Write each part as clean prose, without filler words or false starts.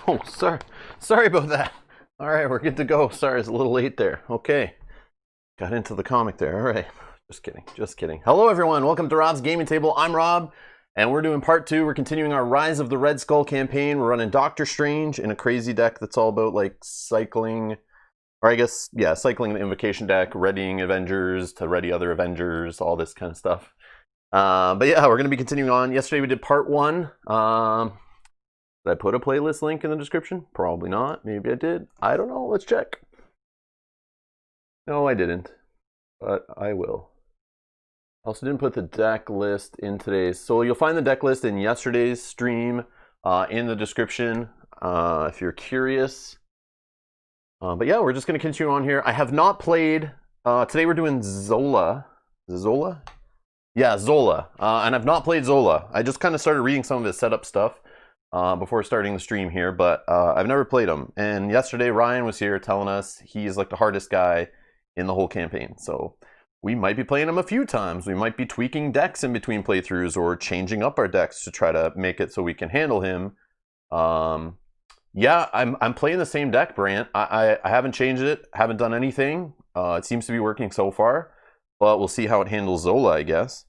Oh, sorry about that. All right, we're good to go. Sorry, it's a little late there. Okay, got into the comic there. All right, just kidding. Hello, everyone. Welcome to Rob's Gaming Table. I'm Rob, and we're doing part 2. We're continuing our Rise of the Red Skull campaign. We're running Doctor Strange in a crazy deck that's all about like cycling, or I guess, yeah, cycling the invocation deck, readying Avengers to ready other Avengers, all this kind of stuff. But yeah, we're going to be continuing on. Yesterday we did part 1. Did I put a playlist link in the description? Probably not. Maybe I did. I don't know. Let's check. No, I didn't. But I will. I also didn't put the deck list in today's. So you'll find the deck list in yesterday's stream in the description if you're curious. But yeah, we're just going to continue on here. I have not played. Today we're doing Zola. Is it Zola? Yeah, Zola. And I've not played Zola. I just kind of started reading some of his setup stuff before starting the stream here, but I've never played him. And yesterday Ryan was here telling us he's like the hardest guy in the whole campaign. So we might be playing him a few times. We might be tweaking decks in between playthroughs or changing up our decks to try to make it so we can handle him. Yeah, I'm playing the same deck, Brant. I haven't changed it, haven't done anything. It seems to be working so far, but we'll see how it handles Zola, I guess.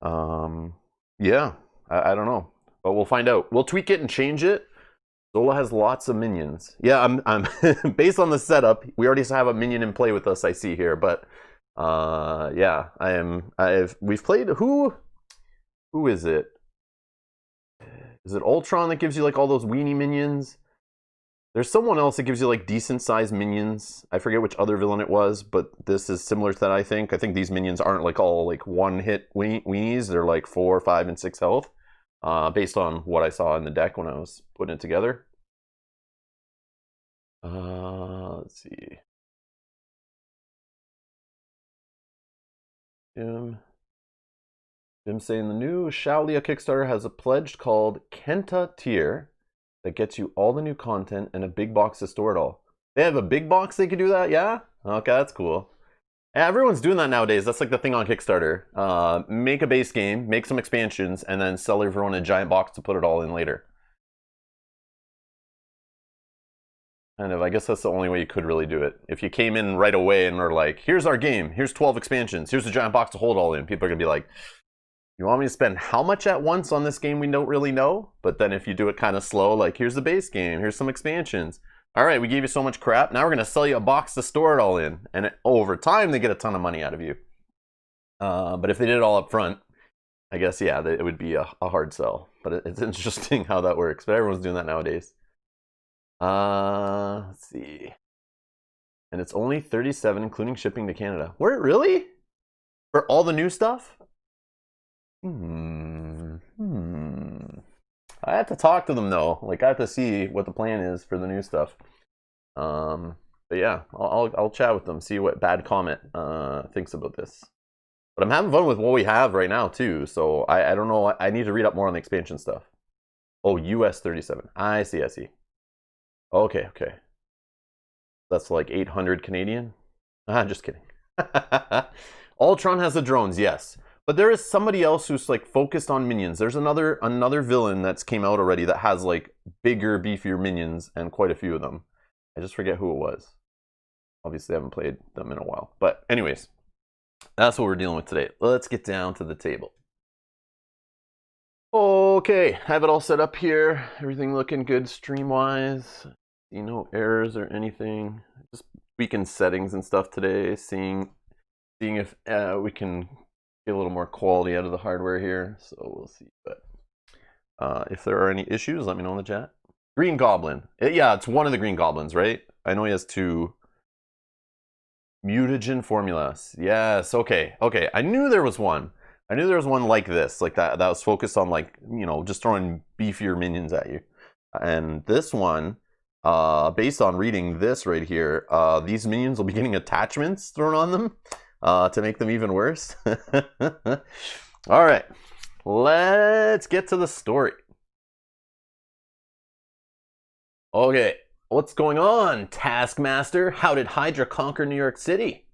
Yeah, I don't know. But we'll find out. We'll tweak it and change it. Zola has lots of minions. Yeah, I'm based on the setup. We already have a minion in play with us, I see here. But yeah, we've played. Who is it? Is it Ultron that gives you like all those weenie minions? There's someone else that gives you like decent sized minions. I forget which other villain it was, but this is similar to that. I think these minions aren't like all like one hit weenies. They're like 4, 5, and 6 health. Based on what I saw in the deck when I was putting it together. Let's see. Jim saying the new Shaolia Kickstarter has a pledge called Kenta Tier that gets you all the new content and a big box to store it all. They have a big box they could do that? Yeah? Okay, that's cool. Everyone's doing that nowadays. That's like the thing on Kickstarter. Make a base game, make some expansions, and then sell everyone a giant box to put it all in later. Kind of, I guess that's the only way you could really do it. If you came in right away and were like, here's our game, here's 12 expansions, here's a giant box to hold all in, people are going to be like, you want me to spend how much at once on this game we don't really know? But then if you do it kind of slow, like here's the base game, here's some expansions, All right, we gave you so much crap. Now we're going to sell you a box to store it all in. And over time, they get a ton of money out of you. But if they did it all up front, I guess, yeah, it would be a hard sell. But it's interesting how that works. But everyone's doing that nowadays. Let's see. And it's only 37, including shipping to Canada. Where, really? For all the new stuff? I have to talk to them though. Like I have to see what the plan is for the new stuff. But yeah, I'll chat with them, see what Bad Comet thinks about this. But I'm having fun with what we have right now too. So I don't know. I need to read up more on the expansion stuff. Oh, US 37. I see. Okay. That's like 800 Canadian. Just kidding. Ultron has the drones, yes. But there is somebody else who's like focused on minions. There's another villain that's came out already that has like bigger, beefier minions and quite a few of them. I just forget who it was. Obviously, I haven't played them in a while. But anyways, that's what we're dealing with today. Let's get down to the table. Okay, have it all set up here. Everything looking good stream-wise. See no errors or anything. Just tweaking settings and stuff today. Seeing if we can get a little more quality out of the hardware here. So we'll see. But if there are any issues, let me know in the chat. Green Goblin. Yeah, it's one of the Green Goblins, right? I know he has 2. Mutagen formulas. Yes, okay. I knew there was one. I knew there was one like this, like that was focused on like, you know, just throwing beefier minions at you. And this one, based on reading this right here, these minions will be getting attachments thrown on them to make them even worse. All right, let's get to the story. Okay, what's going on, Taskmaster? How did Hydra conquer New York City?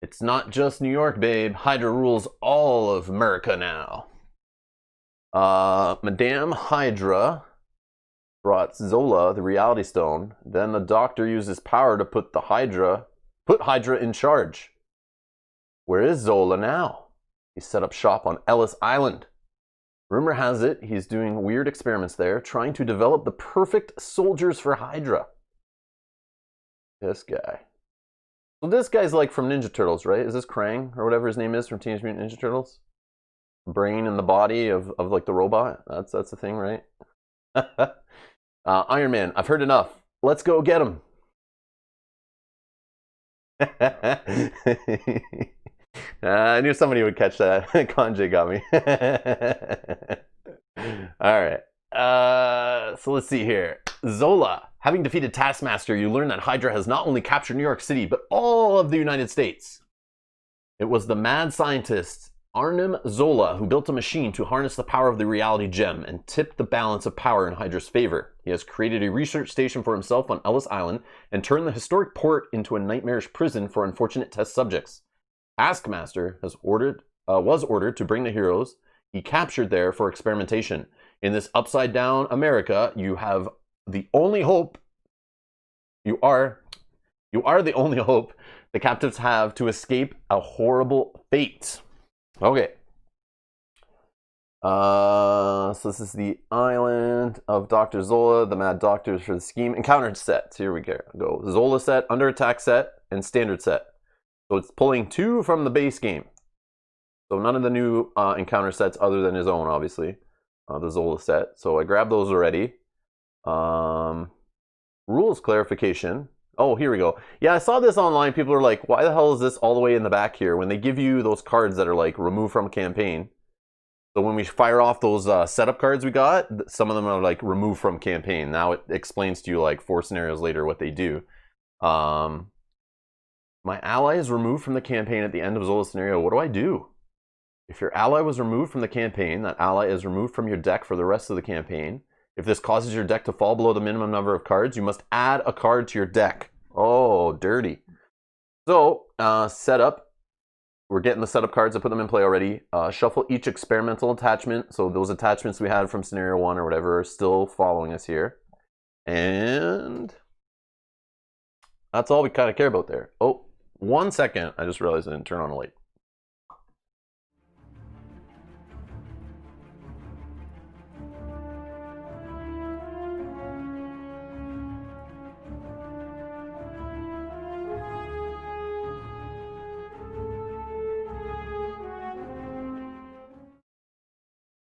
It's not just New York, babe. Hydra rules all of America now. Madame Hydra brought Zola the Reality Stone. Then the Doctor uses power to put Hydra in charge. Where is Zola now? He set up shop on Ellis Island. Rumor has it he's doing weird experiments there, trying to develop the perfect soldiers for Hydra. This guy. So this guy's like from Ninja Turtles, right? Is this Krang or whatever his name is from Teenage Mutant Ninja Turtles? Brain in the body of like the robot. That's the thing, right? Iron Man, I've heard enough. Let's go get him. I knew somebody would catch that. Kanji got me. All right. So let's see here. Zola. Having defeated Taskmaster, you learn that Hydra has not only captured New York City, but all of the United States. It was the mad scientist Arnim Zola who built a machine to harness the power of the reality gem and tip the balance of power in Hydra's favor. He has created a research station for himself on Ellis Island and turned the historic port into a nightmarish prison for unfortunate test subjects. Taskmaster was ordered to bring the heroes he captured there for experimentation. In this upside-down America, you have the only hope. You are the only hope the captives have to escape a horrible fate. Okay. So this is the island of Dr. Zola, the Mad Doctors for the scheme. Encountered sets. Here we go. Zola set, under attack set, and standard set. So it's pulling 2 from the base game. So none of the new encounter sets other than his own, obviously. The Zola set. So I grabbed those already. Rules clarification. Oh, here we go. Yeah, I saw this online. People are like, why the hell is this all the way in the back here? When they give you those cards that are like removed from campaign. So when we fire off those setup cards we got, some of them are like removed from campaign. Now it explains to you like 4 scenarios later what they do. My ally is removed from the campaign at the end of Zola's scenario. What do I do? If your ally was removed from the campaign, that ally is removed from your deck for the rest of the campaign. If this causes your deck to fall below the minimum number of cards, you must add a card to your deck. Oh, dirty. So, setup. We're getting the setup cards. I put them in play already. Shuffle each experimental attachment. So those attachments we had from scenario 1 or whatever are still following us here. And that's all we kind of care about there. Oh, 1 second. I just realized I didn't turn on a light.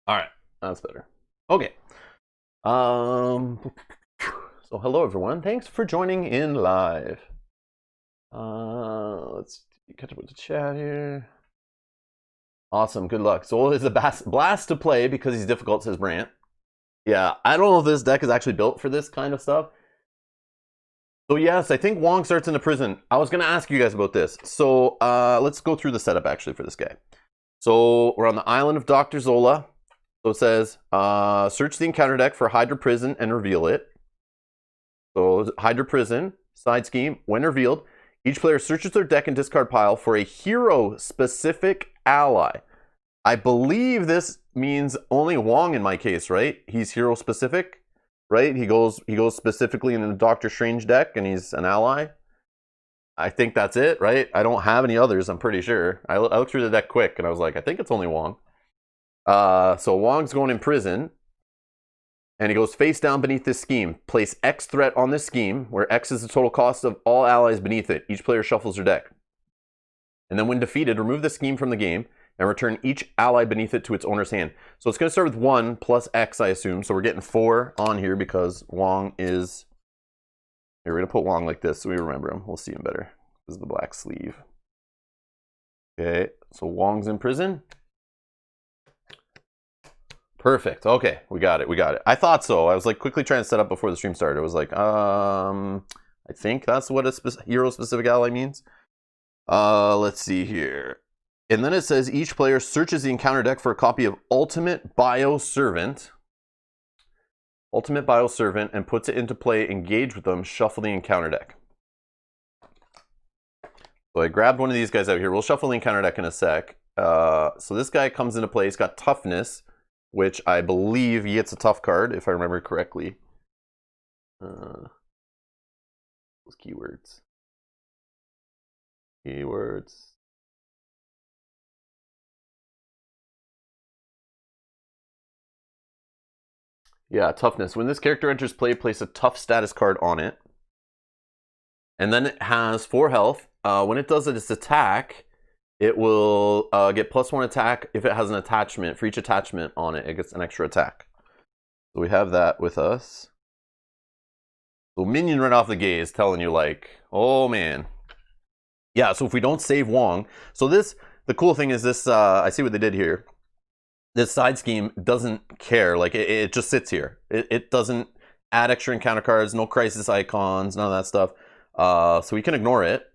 All right, that's better. Okay. So hello everyone. Thanks for joining in live. Let's catch up with the chat here. Awesome. Good luck. Zola is a blast to play because he's difficult, says Brant. Yeah, I don't know if this deck is actually built for this kind of stuff. So yes, I think Wong starts in the prison. I was going to ask you guys about this. So let's go through the setup actually for this guy. So we're on the island of Dr. Zola. So it says, search the encounter deck for Hydra Prison and reveal it. So Hydra Prison, side scheme, when revealed, each player searches their deck and discard pile for a hero-specific ally. I believe this means only Wong in my case, right? He's hero-specific, right? He goes specifically in the Doctor Strange deck and he's an ally. I think that's it, right? I don't have any others, I'm pretty sure. I looked through the deck quick and I was like, I think it's only Wong. So Wong's going in prison. And he goes face down beneath this scheme. Place X threat on this scheme, where X is the total cost of all allies beneath it. Each player shuffles their deck. And then when defeated, remove the scheme from the game and return each ally beneath it to its owner's hand. So it's going to start with 1 plus X, I assume. So we're getting 4 on here because Wong is... Here, we're going to put Wong like this so we remember him. We'll see him better. This is the black sleeve. Okay, so Wong's in prison. Perfect. Okay, we got it. We got it. I thought so. I was like quickly trying to set up before the stream started. I was like, I think that's what a hero-specific ally means. Let's see here. And then it says each player searches the encounter deck for a copy of Ultimate Bioservant. Ultimate Bioservant and puts it into play, engage with them, shuffle the encounter deck. So I grabbed one of these guys out here. We'll shuffle the encounter deck in a sec. So this guy comes into play. He's got Toughness, which I believe he gets a tough card, if I remember correctly. Those keywords. Keywords. Yeah, Toughness. When this character enters play, place a tough status card on it. And then it has 4 health. When it does its attack, it will get +1 attack if it has an attachment. For each attachment on it, it gets an extra attack. So we have that with us. So minion right off the gate is telling you like, oh man. Yeah, so if we don't save Wong, so this, the cool thing is this, I see what they did here. This side scheme doesn't care, like it just sits here. It doesn't add extra encounter cards, no crisis icons, none of that stuff. So we can ignore it,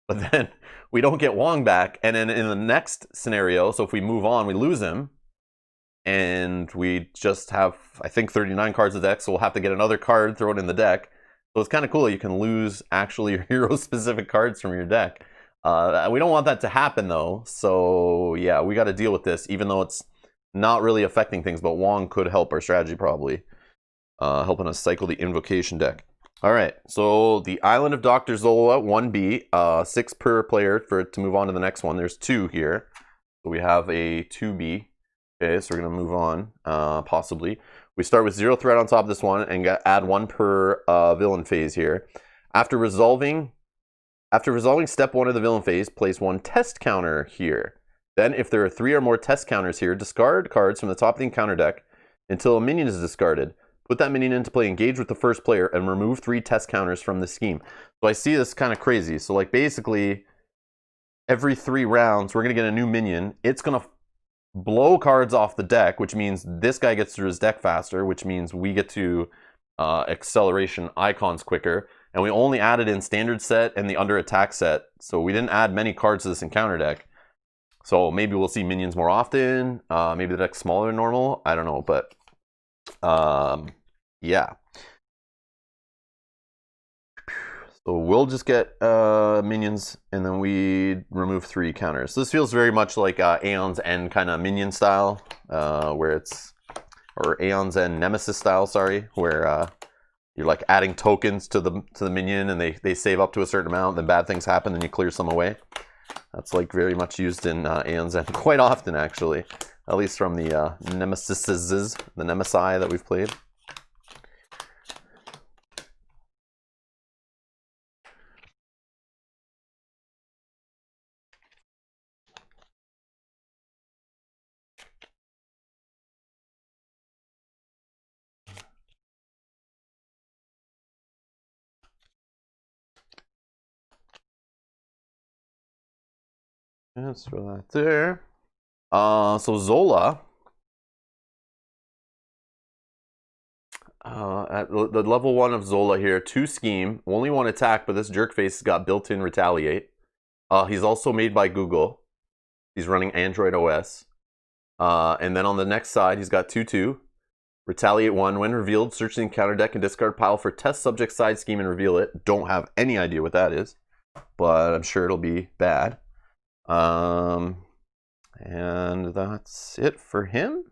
but then we don't get Wong back. And then in the next scenario, so if we move on, we lose him. And we just have, I think, 39 cards of deck, so we'll have to get another card thrown in the deck. So it's kind of cool. You can lose actually your hero-specific cards from your deck. We don't want that to happen, though. So, yeah, we got to deal with this, even though it's not really affecting things. But Wong could help our strategy, probably. Helping us cycle the invocation deck. All right, so the Island of Dr. Zola, 1B. 6 per player for it to move on to the next one. There's 2 here. So we have a 2B. Okay, so we're going to move on, possibly. We start with 0 threat on top of this one and add 1 per villain phase here. After resolving step 1 of the villain phase, place 1 test counter here. Then, if there are 3 or more test counters here, discard cards from the top of the encounter deck until a minion is discarded. Put that minion into play, engage with the first player, and remove 3 test counters from the scheme. So I see this kind of crazy. So like basically, every 3 rounds, we're going to get a new minion. It's going to blow cards off the deck, which means this guy gets through his deck faster, which means we get to acceleration icons quicker. And we only added in standard set and the under attack set, so we didn't add many cards to this encounter deck. So maybe we'll see minions more often. Maybe the deck's smaller than normal. I don't know, but yeah. So we'll just get minions, and then we remove 3 counters. So this feels very much like Aeon's End kind of minion style, where it's, or Aeon's End Nemesis style, sorry, where you're like adding tokens to the minion, and they save up to a certain amount, then bad things happen, then you clear some away. That's like very much used in Aeon's End quite often, actually, at least from the Nemesises, the Nemesi that we've played. Let's throw that there. So Zola, at the level 1 of Zola here, 2 scheme, only 1 attack, but this jerkface has got built-in retaliate. He's also made by Google. He's running Android OS. And then on the next side, he's got 2/2. Retaliate 1. When revealed, search the encounter deck and discard pile for test subject side scheme and reveal it. Don't have any idea what that is, but I'm sure it'll be bad. And that's it for him.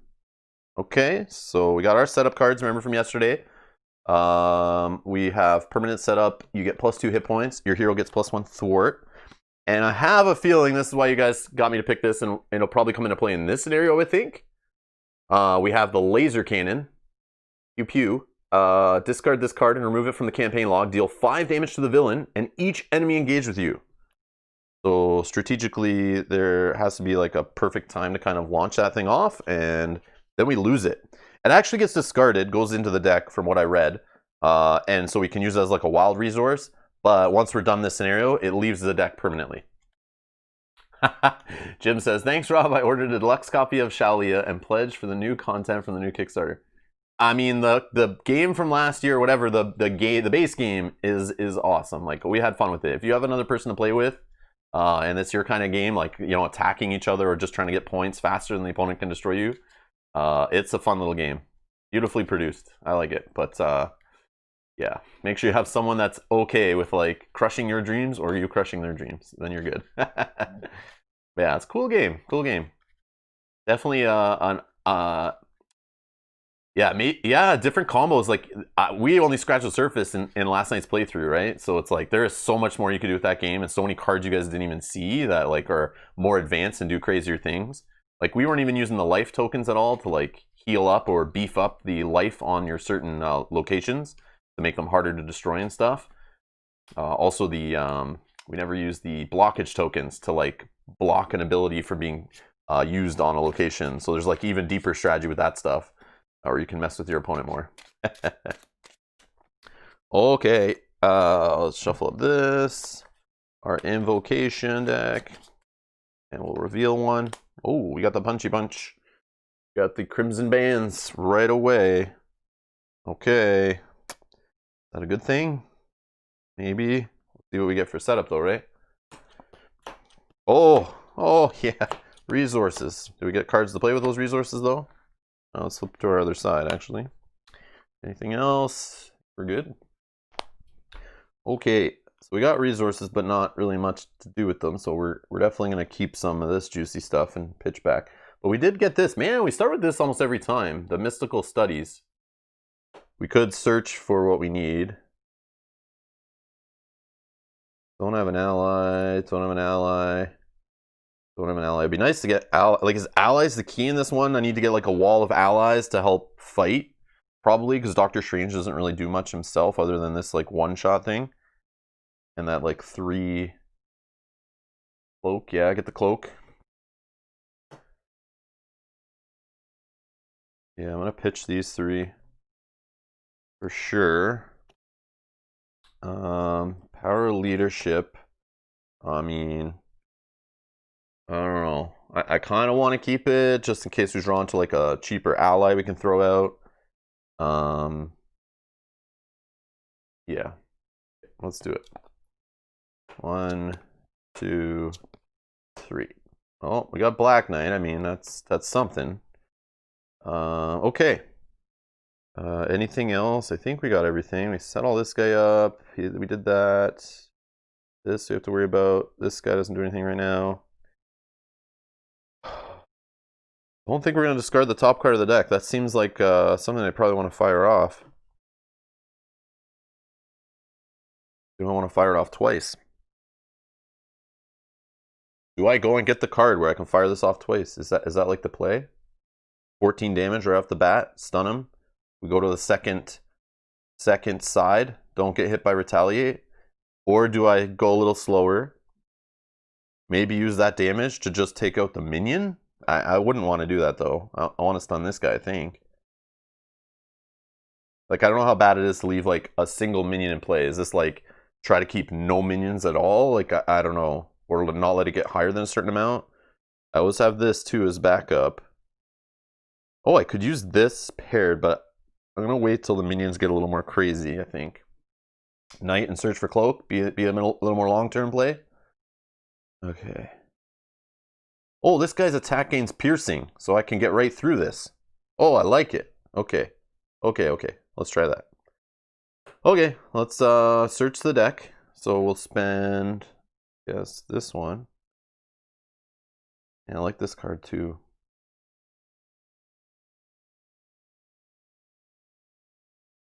Okay, so we got our setup cards, remember from yesterday. We have permanent setup. You get +2 hit points. Your hero gets +1 thwart. And I have a feeling this is why you guys got me to pick this, and it'll probably come into play in this scenario, I think. We have the laser cannon. Pew pew. Discard this card and remove it from the campaign log. Deal 5 damage to the villain and each enemy engaged with you. So strategically, there has to be like a perfect time to kind of launch that thing off, and then we lose it. It actually gets discarded, goes into the deck from what I read, and so we can use it as like a wild resource. But once we're done this scenario, it leaves the deck permanently. Jim says, thanks, Rob. I ordered a deluxe copy of Shalia and pledged for the new content from the new Kickstarter. I mean, the game from last year, or whatever, the base game is awesome. Like, we had fun with it. If you have another person to play with, and it's your kind of game, like, you know, attacking each other or just trying to get points faster than the opponent can destroy you, it's a fun little game. Beautifully produced. I like it. But yeah, make sure you have someone that's okay with like crushing your dreams or you crushing their dreams. Then you're good. Yeah, it's a cool game. Cool game. Definitely yeah, different combos. Like we only scratched the surface in last night's playthrough, right? So it's like there is so much more you could do with that game, and so many cards you guys didn't even see that like are more advanced and do crazier things. Like we weren't even using the life tokens at all to like heal up or beef up the life on your certain locations to make them harder to destroy and stuff. Also, we never used the blockage tokens to like block an ability from being used on a location. So there's like even deeper strategy with that stuff, or you can mess with your opponent more. Okay, let's shuffle up this, our invocation deck, and we'll reveal one. Oh, we got the punchy bunch. Got the crimson bands right away. Okay. Is that a good thing? Maybe. Let's see what we get for setup though, right? Oh yeah. Resources. Do we get cards to play with those resources though? Let's flip to our other side actually. Anything else? We're good. Okay. So we got resources, but not really much to do with them. So we're definitely gonna keep some of this juicy stuff and pitch back. But we did get this. Man, we start with this almost every time. The mystical studies. We could search for what we need. Don't have an ally. Don't have an ally. Don't have an ally. It'd be nice to get like, is allies the key in this one? I need to get like a wall of allies to help fight. Probably because Doctor Strange doesn't really do much himself other than this like one-shot thing. And that like 3 cloak. Yeah, get the cloak. Yeah, I'm gonna pitch these 3 for sure. Power leadership. I mean, I don't know. I kind of want to keep it just in case we're drawn to like a cheaper ally we can throw out. Yeah, let's do it. 1, 2, 3. Oh, we got Black Knight. I mean, that's something. Okay. Anything else? I think we got everything. We set all this guy up. We did that. This we have to worry about. This guy doesn't do anything right now. I don't think we're going to discard the top card of the deck. That seems like something I probably want to fire off. Do I want to fire it off twice? Do I go and get the card where I can fire this off twice? Is that like the play? 14 damage right off the bat. Stun him. We go to the second side. Don't get hit by retaliate. Or do I go a little slower? Maybe use that damage to just take out the minion? I wouldn't want to do that though. I want to stun this guy, I think. Like, I don't know how bad it is to leave like a single minion in play. Is this like try to keep no minions at all? Like, I don't know. or not let it get higher than a certain amount. I always have this too as backup. Oh, I could use this paired, but I'm gonna wait till the minions get a little more crazy, I think. Knight and search for cloak, be a little more long-term play. Okay. Oh, this guy's attack gains piercing, so I can get right through this. Oh, I like it. Okay. Okay. Let's try that. Okay, let's search the deck. So we'll spend, yes, this one. And I like this card too.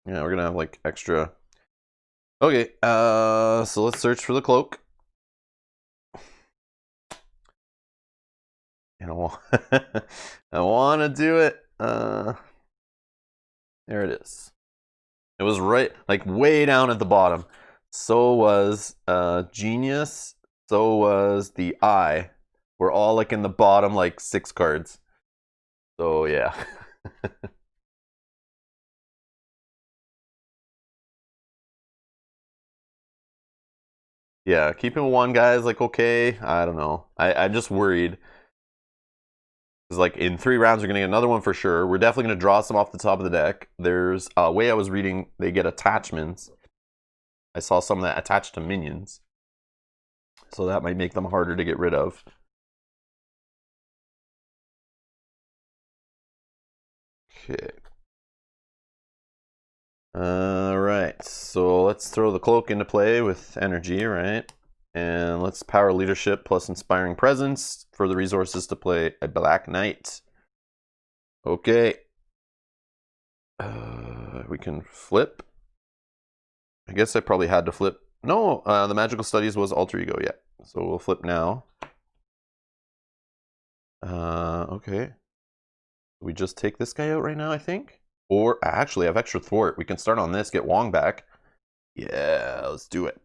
Yeah, we're gonna have like extra. Okay, so let's search for the cloak. And I want to do it. There it is. It was right, like way down at the bottom. So was Genius. So was the Eye. We're all like in the bottom, like 6 cards. So yeah. Yeah, keeping 1 guy is like okay. I don't know. I'm just worried. Because like in 3 rounds, we're gonna get another one for sure. We're definitely gonna draw some off the top of the deck. There's a way I was reading, they get attachments. I saw some that attach to minions. So that might make them harder to get rid of. Okay. Alright, so let's throw the cloak into play with energy, right? And let's power leadership plus inspiring presence for the resources to play a Black Knight. Okay. We can flip. I guess I probably had to flip. No, the magical studies was alter ego, yeah. So we'll flip now. Okay. We just take this guy out right now, I think. Or actually, I have extra thwart. We can start on this, get Wong back. Yeah, let's do it.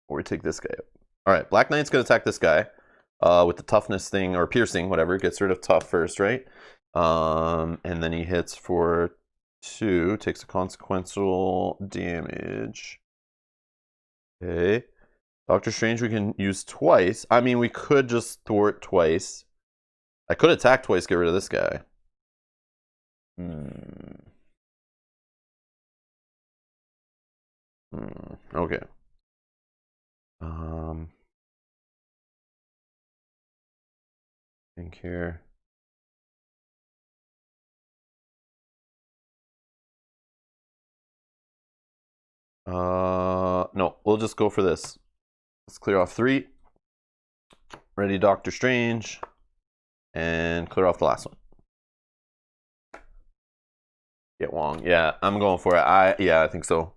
Or we take this guy out. All right, Black Knight's gonna attack this guy with the toughness thing or piercing, whatever. Gets rid of tough first, right? And then he hits for 2, takes a consequential damage. Okay. Doctor Strange we can use twice. I mean, we could just thwart twice. I could attack twice, get rid of this guy. Okay. Think here. No, we'll just go for this. Let's clear off 3. Ready, Doctor Strange. And clear off the last one. Get Wong. Yeah, I'm going for it. Yeah, I think so.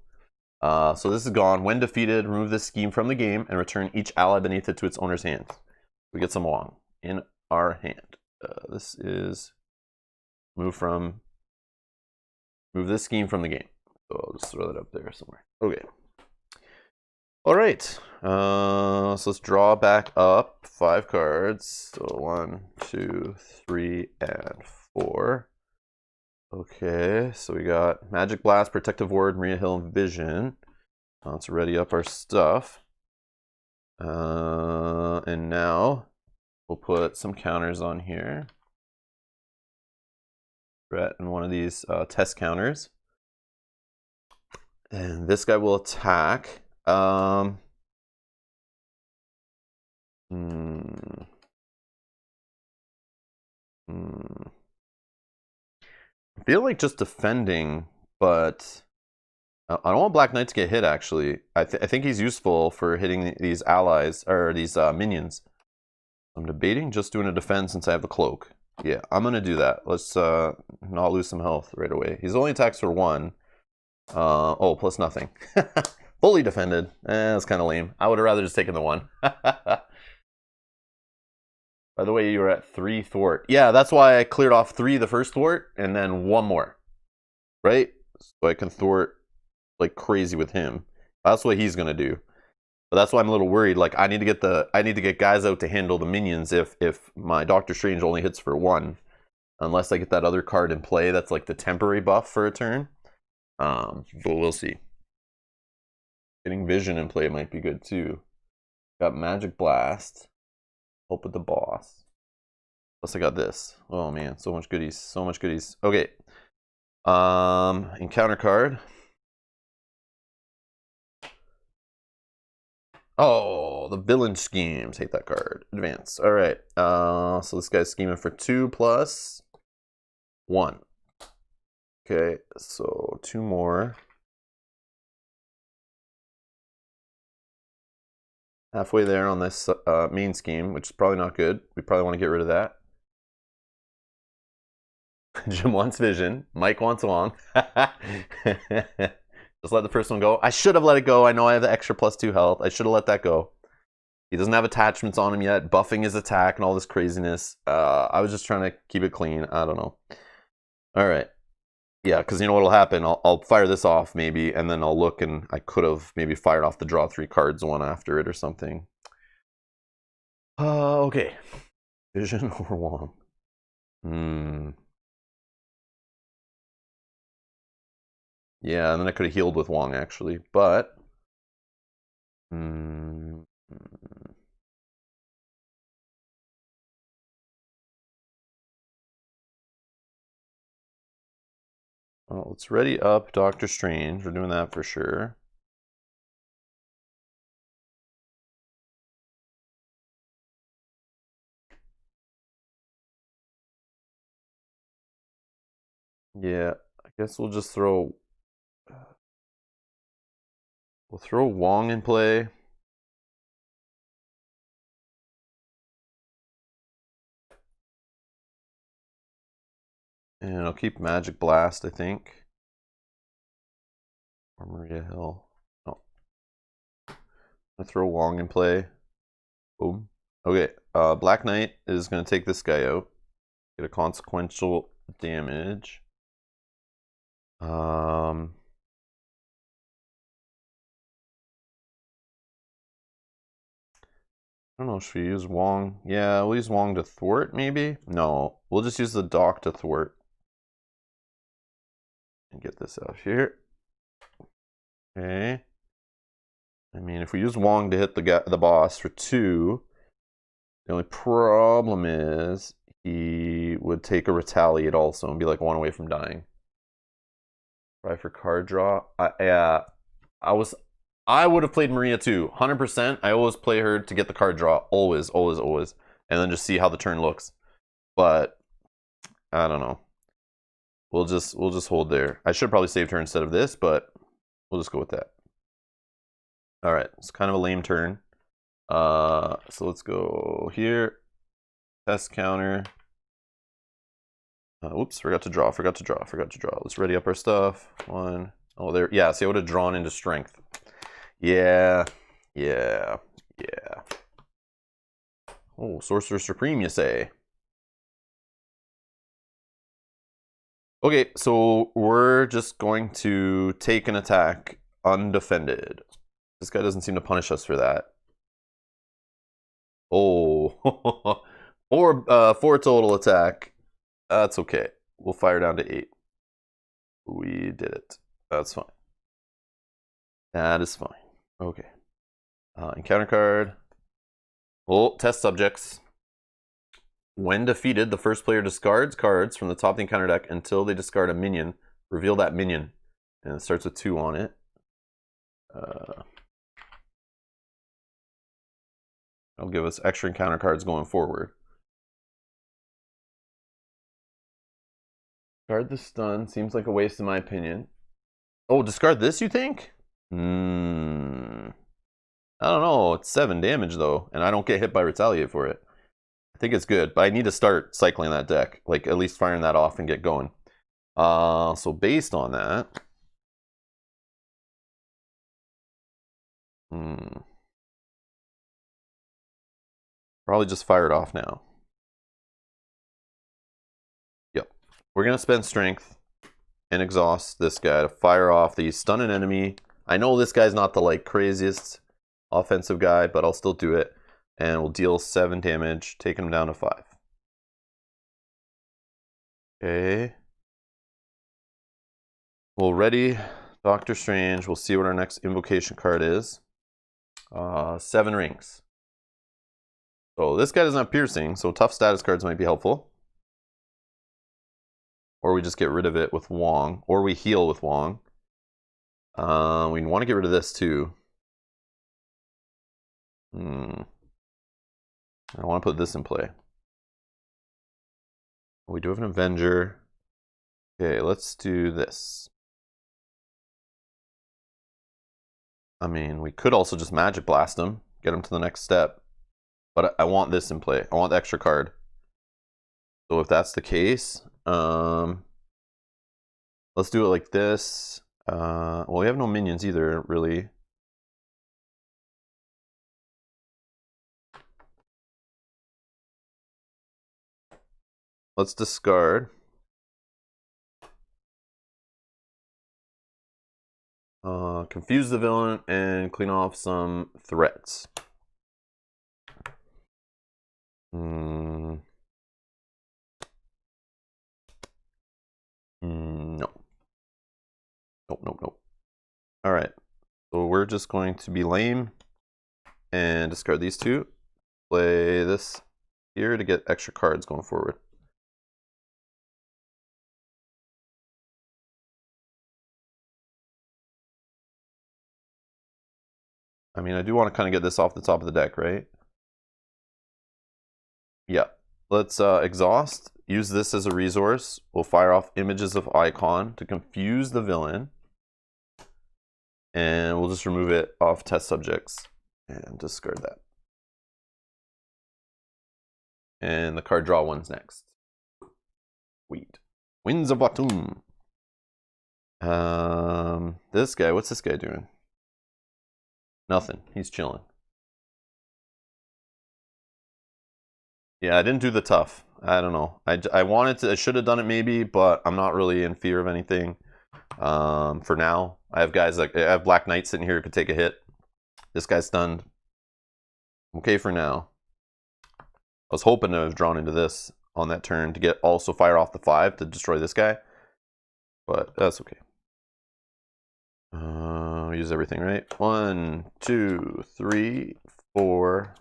So this is gone. When defeated, remove this scheme from the game and return each ally beneath it to its owner's hands. We get some Wong in our hand. This is move this scheme from the game. So I'll just throw that up there somewhere. Okay. All right. So let's draw back up 5 cards. So 1, 2, 3, and 4. Okay, so we got Magic Blast, Protective Ward, Maria Hill, and Vision. Let's ready up our stuff. And now we'll put some counters on here. Brett and one of these test counters. And this guy will attack. I feel like just defending, but I don't want Black Knight to get hit, actually. I think he's useful for hitting these allies, or these minions. I'm debating just doing a defense since I have the cloak. Yeah, I'm going to do that. Let's not lose some health right away. He's only attacks for 1. Oh, plus nothing. Fully defended. That's kind of lame. I would have rather just taken the 1. By the way, you were at 3 thwart. Yeah, that's why I cleared off 3 the first thwart, and then 1 more. Right? So I can thwart like crazy with him. That's what he's gonna do. But that's why I'm a little worried. Like I need to get guys out to handle the minions if my Doctor Strange only hits for 1. Unless I get that other card in play that's like the temporary buff for a turn. But we'll see. Getting Vision in play might be good too. Got Magic Blast. Help with the boss. Plus I got this. Oh man, so much goodies. So much goodies. Okay. Encounter card. Oh, the villain scheme. Take that card. Advance. All right. So this guy's scheming for 2 plus 1. Okay, so 2 more. Halfway there on this main scheme, which is probably not good. We probably want to get rid of that. Jim wants Vision. Mike wants Wong. Just let the first one go. I should have let it go. I know I have the extra +2 health. I should have let that go. He doesn't have attachments on him yet, buffing his attack and all this craziness. I was just trying to keep it clean. I don't know. All right. Yeah, because you know what'll happen? I'll fire this off maybe, and then I'll look, and I could have maybe fired off the draw 3 cards one after it or something. Okay. Vision or Wong? Yeah, and then I could have healed with Wong actually, but well, let's ready up Doctor Strange. We're doing that for sure. Yeah, I guess we'll just throw Wong in play. And I'll keep Magic Blast, I think. Or Maria Hill. No. I'll throw Wong in play. Boom. Okay, Black Knight is going to take this guy out. Get a consequential damage. I don't know, should we use Wong? Yeah, we'll use Wong to thwart, maybe? No, we'll just use the dock to thwart. And get this out here. Okay. I mean, if we use Wong to hit the boss for 2, the only problem is he would take a retaliate also and be like 1 away from dying. Try for card draw. I would have played Maria too, 100%. I always play her to get the card draw, always, always, always, and then just see how the turn looks. But I don't know. We'll just hold there. I should probably saved her instead of this, but we'll just go with that. All right, it's kind of a lame turn. So let's go here. Test counter. Oops, forgot to draw. Let's ready up our stuff. 1. Oh, there. Yeah, see, I would have drawn into strength. Yeah. Oh, Sorcerer Supreme, you say? Okay, so we're just going to take an attack undefended. This guy doesn't seem to punish us for that. Oh, or 4 total attack. That's okay. We'll fire down to 8. We did it. That's fine. That is fine. Okay. Encounter card. Oh, test subjects. When defeated, the first player discards cards from the top of the encounter deck until they discard a minion. Reveal that minion. And it starts with 2 on it. That'll give us extra encounter cards going forward. Discard the stun. Seems like a waste in my opinion. Oh, discard this, you think? I don't know. It's 7 damage, though. And I don't get hit by Retaliate for it. I think it's good, but I need to start cycling that deck. Like, at least firing that off and get going. So based on that... Probably just fire it off now. Yep. We're going to spend strength and exhaust this guy to fire off the stun an enemy. I know this guy's not the like craziest offensive guy, but I'll still do it. And we'll deal 7 damage, taking him down to 5. Okay. We'll ready Doctor Strange. We'll see what our next invocation card is. 7 rings. So this guy doesn't have piercing, so tough status cards might be helpful. Or we just get rid of it with Wong. Or we heal with Wong. We want to get rid of this too. I want to put this in play. We do have an Avenger. Okay, let's do this. I mean, we could also just Magic Blast him, get him to the next step. But I want this in play. I want the extra card. So if that's the case, let's do it like this. Well, we have no minions either, really. Let's discard. Confuse the villain and clean off some threats. No. Nope. All right. So we're just going to be lame and discard these two. Play this here to get extra cards going forward. I mean, I do want to kind of get this off the top of the deck, right? Yeah. Let's exhaust. Use this as a resource. We'll fire off images of icon to confuse the villain. And we'll just remove it off test subjects and discard that. And the card draw one's next. Sweet. Winds of Batum. This guy, what's this guy doing? Nothing. He's chilling. Yeah, I didn't do the tough. I don't know. I wanted to. I should have done it maybe, but I'm not really in fear of anything. For now, I have guys like I have Black Knight sitting here who could take a hit. This guy's stunned. Okay for now. I was hoping to have drawn into this on that turn to get also fire off the 5 to destroy this guy, but that's okay. Use everything, right? 1, 2, 3, 4,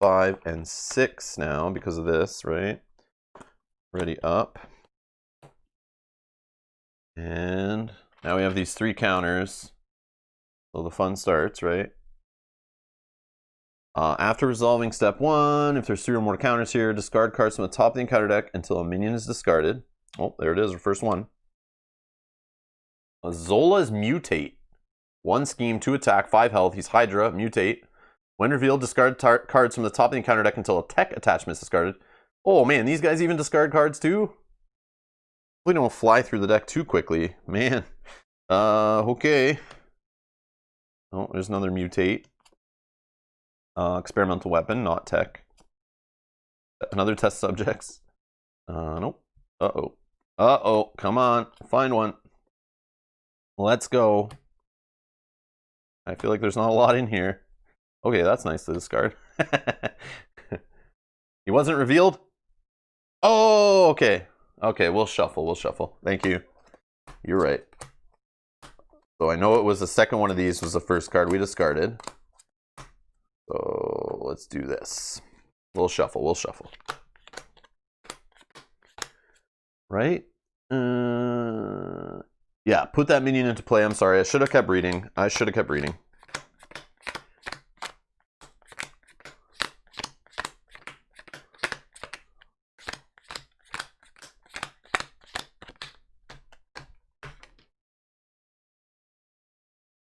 5, and 6 now because of this, right? Ready up. And now we have these 3 counters. So the fun starts, right? After resolving step 1, if there's 3 or more counters here, discard cards from the top of the encounter deck until a minion is discarded. Oh, there it is, our first one. Zola's Mutate. 1 scheme, 2 attack, 5 health. He's Hydra, Mutate. When revealed, discard cards from the top of the encounter deck until a tech attachment is discarded. Oh man, these guys even discard cards too? We don't fly through the deck too quickly. Man. Okay. Oh, there's another Mutate. Experimental weapon, not tech. Another test subjects. Nope. Uh-oh. Come on. Find one. Let's go. I feel like there's not a lot in here. Okay, that's nice to discard. He wasn't revealed? Oh, okay. Okay, we'll shuffle. Thank you. You're right. So I know it was the second one of these was the first card we discarded. So let's do this. We'll shuffle. Right? Yeah, put that minion into play. I'm sorry. I should have kept reading.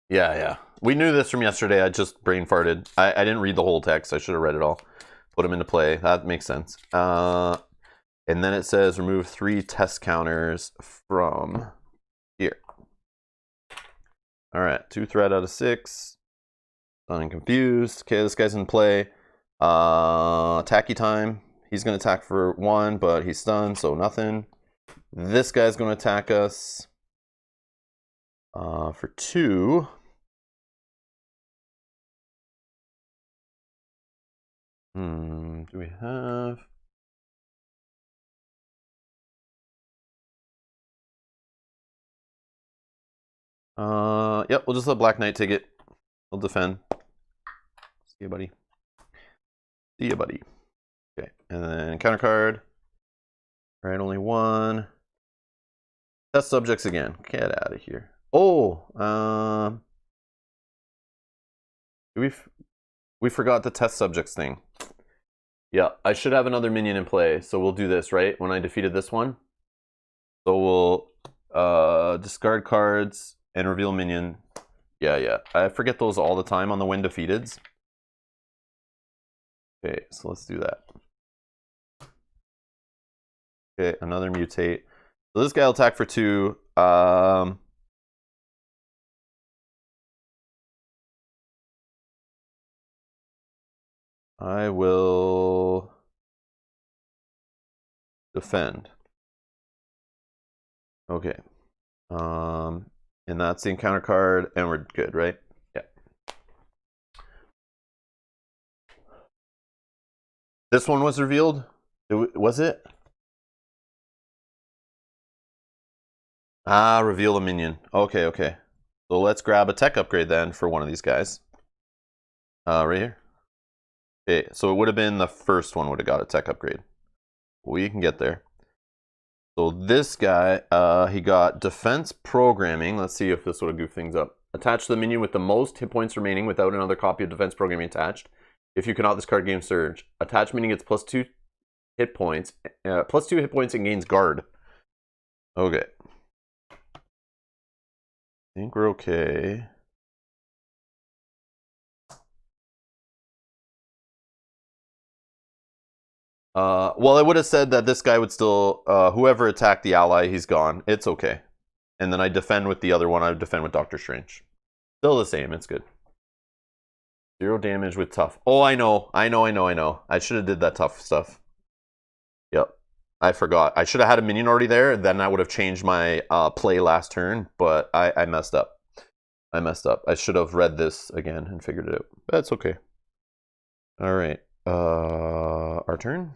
Yeah. We knew this from yesterday. I just brain farted. I didn't read the whole text. I should have read it all. Put them into play. That makes sense. And then it says remove 3 test counters from here. All right, 2 threat out of 6. Stunned and confused. Okay, this guy's in play. Attacky time. He's going to attack for 1, but he's stunned, so nothing. This guy's going to attack us for 2. Do we have... Yep, we'll just let Black Knight take it. We'll defend. See you, buddy. See ya, buddy. Okay, and then counter card. All right, only one. Test subjects again. Get out of here. Oh, we forgot the test subjects thing. Yeah, I should have another minion in play, so we'll do this, right? When I defeated this one. So we'll discard cards and reveal minion. Yeah. I forget those all the time on the when defeateds. Okay, so let's do that. Okay, another mutate. So this guy will attack for 2. I will defend. Okay. And that's the encounter card, and we're good, right? Yeah. This one was revealed? Was it? Ah, reveal a minion. Okay. So let's grab a tech upgrade then for one of these guys. Right here. Okay, so it would have been the first one would have got a tech upgrade. We can get there. So this guy, he got defense programming. Let's see if this would have goofed things up. Attach the minion with the most hit points remaining without another copy of defense programming attached. If you cannot discard game surge. Attach minion gets +2 hit points. +2 hit points and gains guard. Okay. I think we're okay. Well, I would have said that this guy would still, whoever attacked the ally, he's gone. It's okay. And then I defend with the other one. I would defend with Doctor Strange. Still the same. It's good. 0 damage with tough. Oh, I know. I should have did that tough stuff. Yep. I forgot. I should have had a minion already there. Then I would have changed my play last turn. But I messed up. I should have read this again and figured it out. That's okay. All right. Our turn.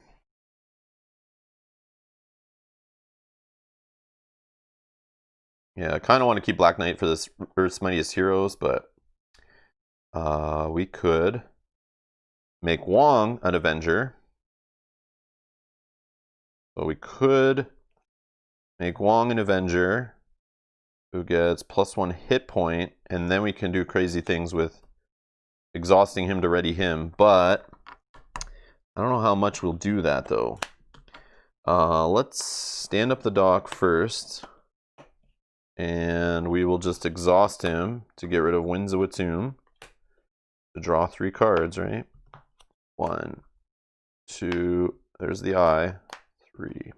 Yeah, I kind of want to keep Black Knight for this Earth's Mightiest Heroes, but we could make Wong an Avenger. So we could make Wong an Avenger who gets +1 hit point, and then we can do crazy things with exhausting him to ready him, but I don't know how much we'll do that though. Let's stand up the dock first. And we will just exhaust him to get rid of Winds of Tomb. To draw 3 cards, right? 1, 2, there's the eye. 3.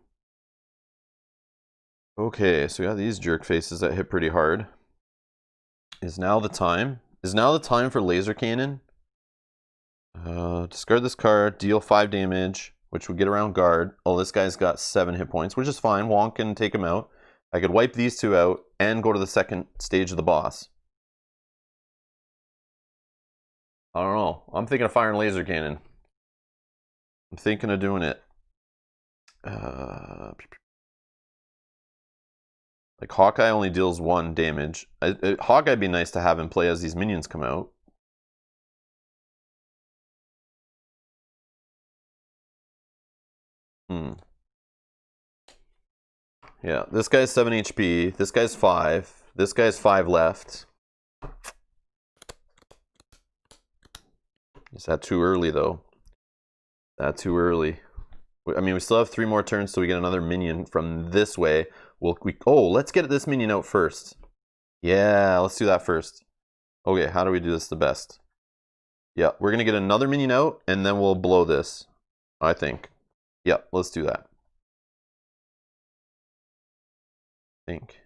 Okay, so we got these jerk faces that hit pretty hard. Is now the time? Is now the time for Laser Cannon? Discard this card, deal 5 damage, which would get around guard. Oh, this guy's got 7 hit points, which is fine. Wonk can take him out. I could wipe these 2 out and go to the second stage of the boss. I don't know. I'm thinking of firing Laser Cannon. I'm thinking of doing it. Like Hawkeye only deals 1 damage. Hawkeye'd be nice to have in play as these minions come out. Yeah, this guy's 7 HP. This guy's 5. This guy's 5 left. Is that too early, though? That's too early. I mean, we still have 3 more turns till we get another minion from this way. Oh, let's get this minion out first. Yeah, let's do that first. Okay, how do we do this the best? Yeah, we're going to get another minion out, and then we'll blow this, I think. Yeah, let's do that. I think.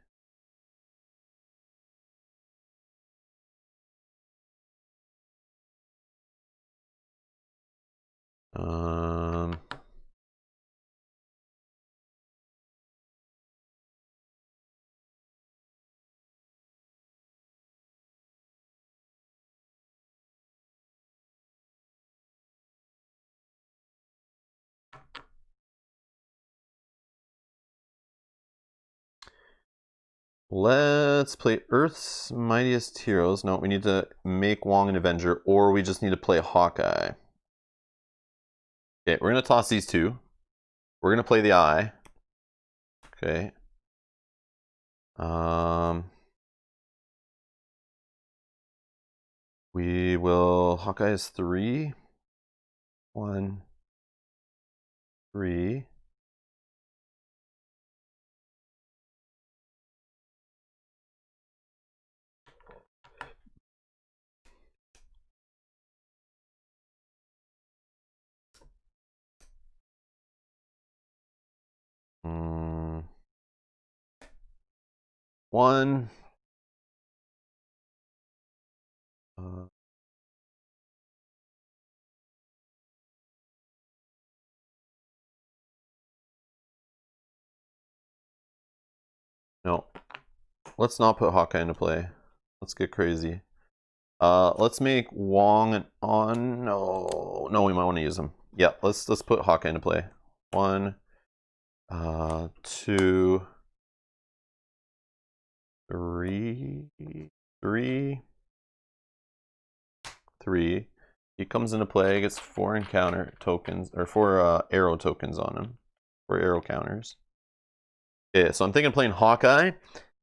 Let's play Earth's Mightiest Heroes. No, we need to make Wong an Avenger, or we just need to play Hawkeye. Okay, we're gonna toss these two. We're gonna play the eye. Okay. We will. Hawkeye is 3. 1, 3. Mm. 1. No. Let's not put Hawkeye into play. Let's get crazy. Let's make Wong on. No, we might want to use him. Yeah, let's put Hawkeye into play. 1, 2, 3, 3, 3. He comes into play, gets 4 encounter tokens, or 4 arrow tokens on him. 4 arrow counters. Okay, so I'm thinking of playing Hawkeye,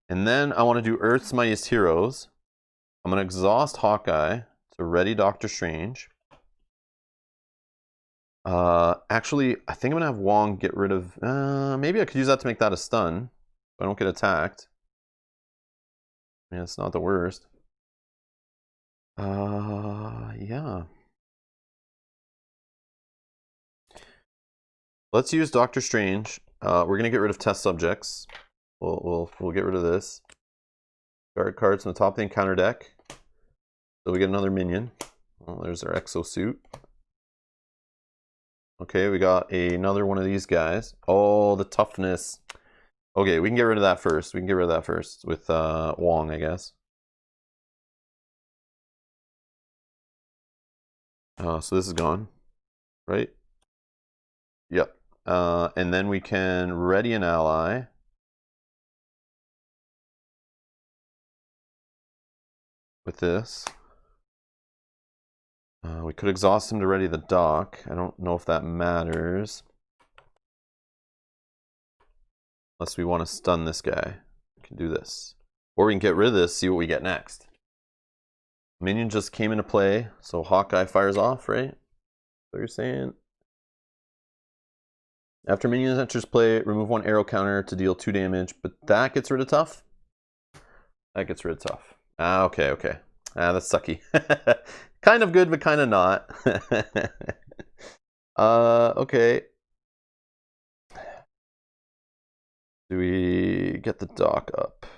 and then I want to do Earth's Mightiest Heroes. I'm going to exhaust Hawkeye to ready Doctor Strange. Actually, I think I'm going to have Wong get rid of... maybe I could use that to make that a stun, so I don't get attacked. I mean, it's not the worst. Yeah. Let's use Doctor Strange. We're going to get rid of test subjects. We'll get rid of this. Guard cards from the top of the encounter deck. So we get another minion. Well, there's our exosuit. Okay, we got another one of these guys. Oh, the toughness. Okay, we can get rid of that first. We can get rid of that first with Wong, I guess. So this is gone, right? Yep. And then we can ready an ally. With this. We could exhaust him to ready the dock. I don't know if that matters. Unless we want to stun this guy. We can do this. Or we can get rid of this, see what we get next. Minion just came into play, so Hawkeye fires off, right? What you're saying? After minion enters play, remove 1 arrow counter to deal 2 damage, but that gets rid of tough? That gets rid of tough. Okay. That's sucky. Kind of good, but kind of not. Okay. Do we get the dock up? I'm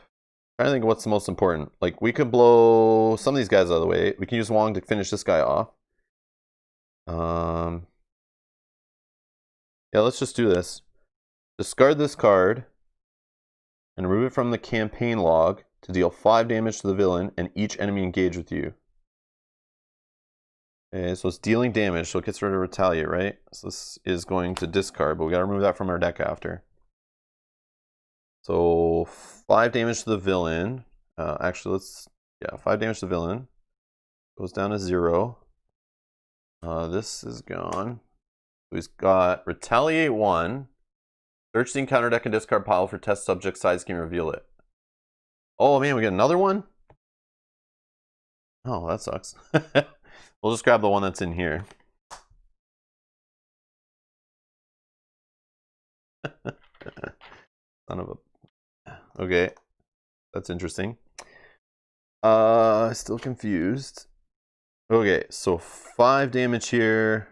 trying to think of what's the most important. Like, we could blow some of these guys out of the way. We can use Wong to finish this guy off. Yeah, let's just do this. Discard this card and remove it from the campaign log to deal 5 damage to the villain and each enemy engaged with you. Okay, so it's dealing damage, so it gets rid of retaliate, right? So this is going to discard, but we gotta remove that from our deck after. So 5 damage to the villain. Actually, 5 damage to the villain. Goes down to 0. This is gone. So he's got retaliate 1. Search the encounter deck and discard pile for test subject size can reveal it. Oh man, we get another one? Oh, that sucks. We'll just grab the one that's in here. Son of a... Okay. That's interesting. Still confused. Okay, so 5 damage here.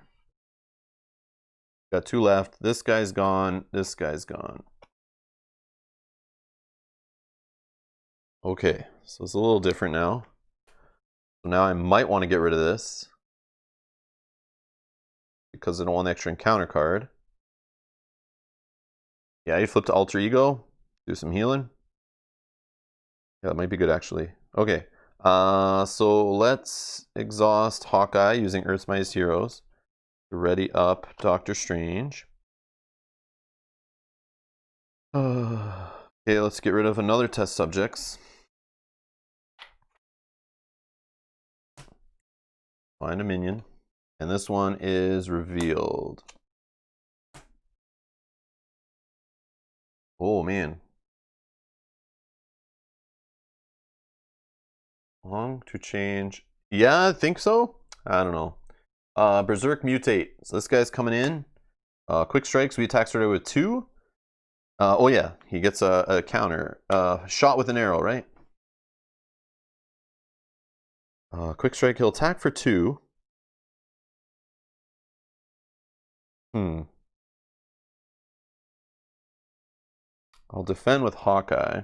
Got 2 left. This guy's gone. This guy's gone. Okay, so it's a little different now. So now I might want to get rid of this. Because I don't want the extra encounter card. Yeah, you flip to Alter Ego. Do some healing. Yeah, that might be good actually. Okay, so let's exhaust Hawkeye using Earth's Mightiest Heroes to ready up Doctor Strange. Okay, let's get rid of another test subjects. Find a minion. And this one is revealed. Oh man. Long to change. Yeah, I think so. I don't know. Berserk Mutate. So this guy's coming in. Quick strikes. We attack started with 2. Oh yeah, he gets a counter. Shot with an arrow, right? Quick strike. He'll attack for 2. I'll defend with Hawkeye.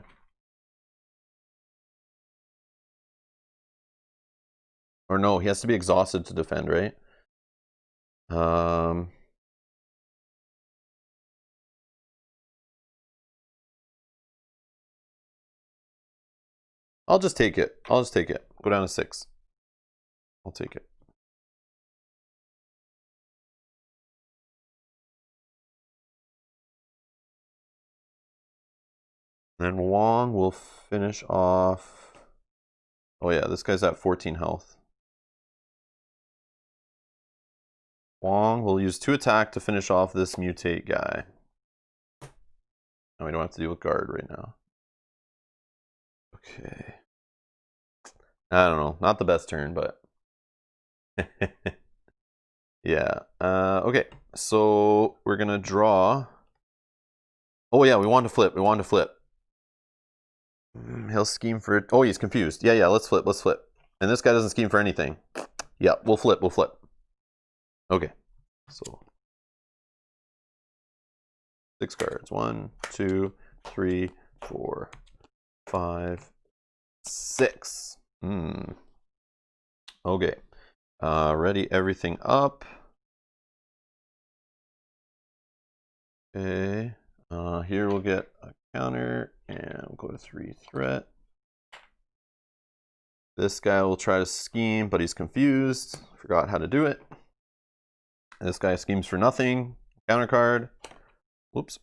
Or no, he has to be exhausted to defend, right? I'll just take it. I'll just take it. Go down to 6. I'll take it. Then Wong will finish off. Oh yeah, this guy's at 14 health. Wong will use 2 attack to finish off this mutate guy. And we don't have to deal with guard right now. Okay. I don't know. Not the best turn, but... yeah. Okay. So we're going to draw... Oh yeah, we want to flip. We want to flip. He'll scheme for... Oh, he's confused. Yeah, let's flip. Let's flip. And this guy doesn't scheme for anything. Yeah, we'll flip. We'll flip. Okay. So... 6 cards. 1, 2, 3, 4, 5, 6. Okay. Ready everything up. Okay. Here we'll get a counter and we'll go to 3 threat. This guy will try to scheme, but he's confused. Forgot how to do it. And this guy schemes for nothing. Counter card. Whoops.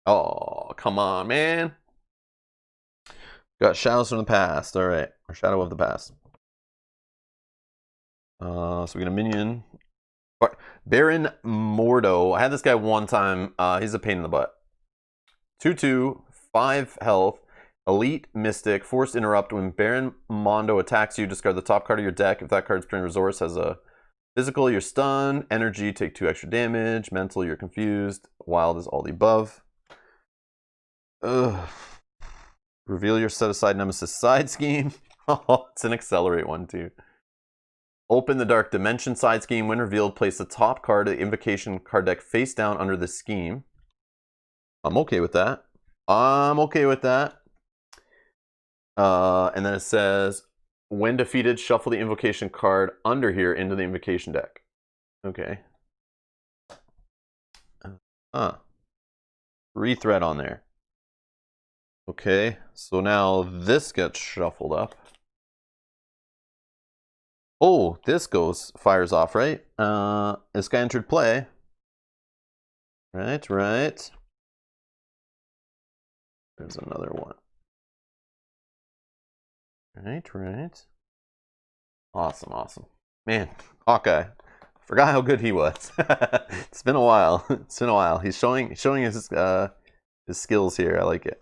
Oh, come on, man. Got shadows from the past. All right. Or shadow of the past. So we get a minion. Baron Mordo. I had this guy one time. He's a pain in the butt. 2/2, 5 health. Elite Mystic. Forced Interrupt. When Baron Mondo attacks you, discard the top card of your deck. If that card's turn resource has a physical, you're stunned. Energy, take 2 extra damage. Mental, you're confused. Wild is all the above. Ugh. Reveal your set-aside Nemesis side scheme. Oh, it's an accelerate one, too. Open the Dark Dimension side scheme. When revealed, place the top card of the Invocation card deck face down under the scheme. I'm okay with that. I'm okay with that. And then it says, when defeated, shuffle the Invocation card under here into the Invocation deck. Okay. 3 threat on there. Okay, so now this gets shuffled up. Oh, this fires off, right? This guy entered play. Right. There's another one. Right. Awesome. Man, Hawkeye. Forgot how good he was. It's been a while. He's showing his skills here. I like it.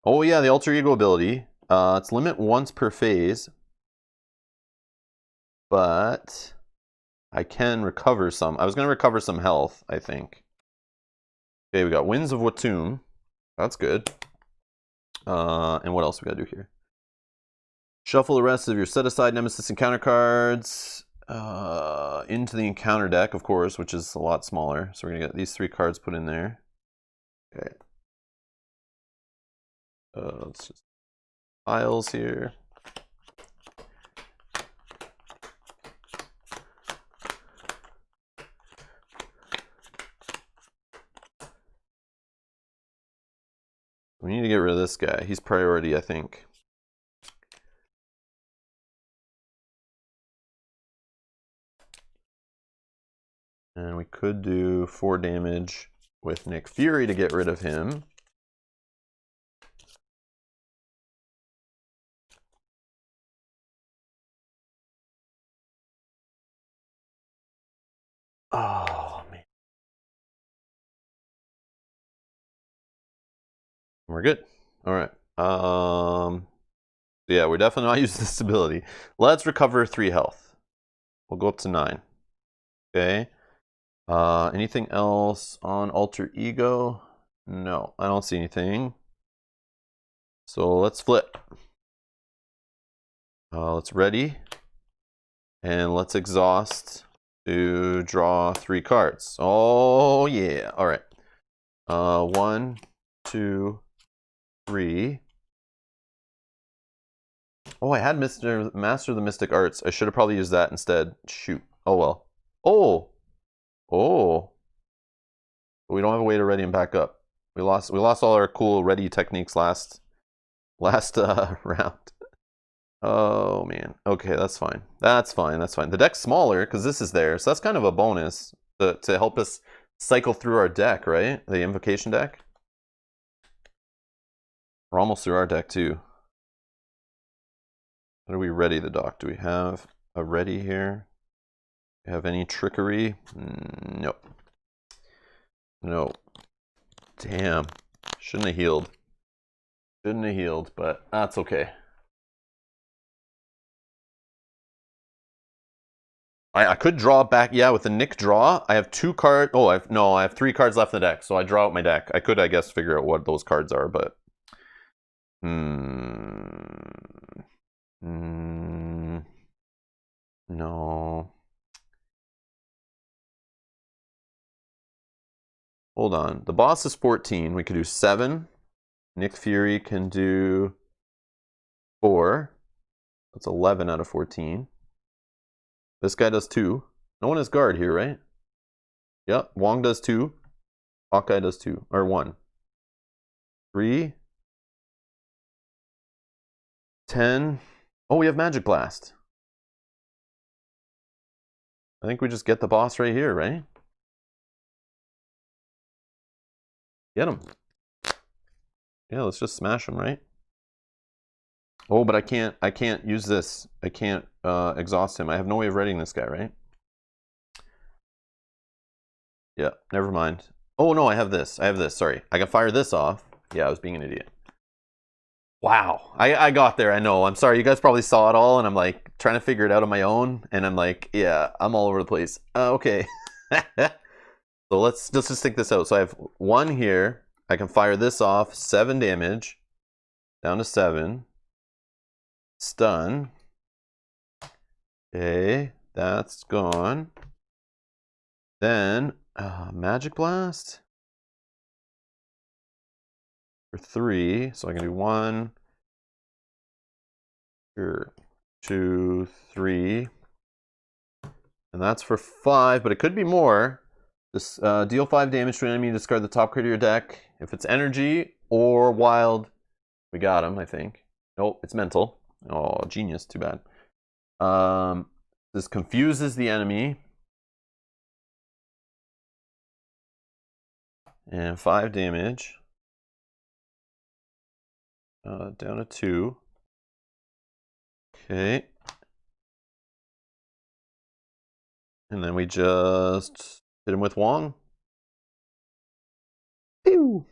Oh yeah, the alter ego ability. It's limit once per phase. But I can recover some. I was going to recover some health, I think. Okay, we got Winds of Watum. That's good. And what else we got to do here? Shuffle the rest of your set-aside Nemesis encounter cards into the encounter deck, of course, which is a lot smaller. So we're going to get these 3 cards put in there. Okay. Let's just piles here. We need to get rid of this guy. He's priority, I think. And we could do 4 damage with Nick Fury to get rid of him. We're good. All right. Yeah, we're definitely not using this ability. Let's recover 3 health. We'll go up to 9. Okay. Anything else on alter ego? No, I don't see anything. So let's flip. Let's ready. And let's exhaust to draw 3 cards. Oh yeah. All right. 1, 2, 3. Oh, I had Master of the Mystic Arts. I should have probably used that instead. Shoot. Oh well. Oh. Oh. We don't have a way to ready him back up. We lost all our cool ready techniques last round. Oh man. Okay, that's fine. That's fine. That's fine. The deck's smaller because this is there, so that's kind of a bonus to help us cycle through our deck, right? The invocation deck. We're almost through our deck too. What are we ready the doc? Do we have a ready here? Do we have any trickery? Nope. No. Damn. Shouldn't have healed. Shouldn't have healed, but that's okay. I could draw back, yeah, with the Nick draw. I have 2 cards. Oh, I have 3 cards left in the deck, so I draw out my deck. I could, I guess, figure out what those cards are, but no. Hold on. The boss is 14. We could do 7. Nick Fury can do 4. That's 11 out of 14. This guy does 2. No one has guard here, right? Yep. Wong does 2. Hawkeye does 2. Or 1. 3. 10. Oh, we have Magic Blast. I think we just get the boss right here, right? Get him. Yeah, let's just smash him, right? Oh, but I can't use this. I can't exhaust him. I have no way of readying this guy, right? Yeah, never mind. Oh no, I have this. Sorry. I can fire this off. Yeah, I was being an idiot. Wow. I got there, I know. I'm sorry, you guys probably saw it all, and I'm like trying to figure it out on my own, and I'm like, yeah, I'm all over the place. Okay. So let's just think this out. So I have 1 here. I can fire this off, 7 damage. Down to 7. Stun. Okay, that's gone. Then Magic Blast for 3. So I can do 1, 2, 3, and that's for 5. But it could be more. This deal 5 damage to an enemy. Discard the top card of your deck. If it's energy or wild, we got him. I think. Nope, it's mental. Oh, genius. Too bad. This confuses the enemy. And 5 damage. Down to 2. Okay. And then we just hit him with Wong. Pew!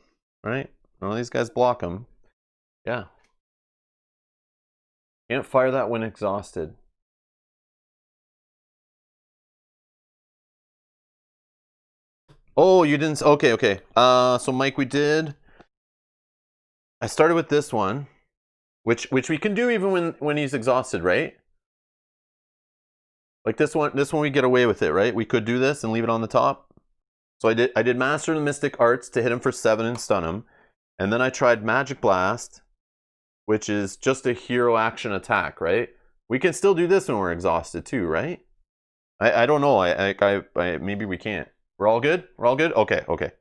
Right? All these guys block him. Yeah. Can't fire that when exhausted. Oh, you didn't. Okay, okay. So Mike, we did. I started with this one, which we can do even when he's exhausted, right? Like this one we get away with it, right? We could do this and leave it on the top. So I did Master of the Mystic Arts to hit him for 7 and stun him, and then I tried Magic Blast, which is just a hero action attack, right? We can still do this when we're exhausted too, right? I don't know. I maybe we can't. We're all good? We're all good? Okay, okay.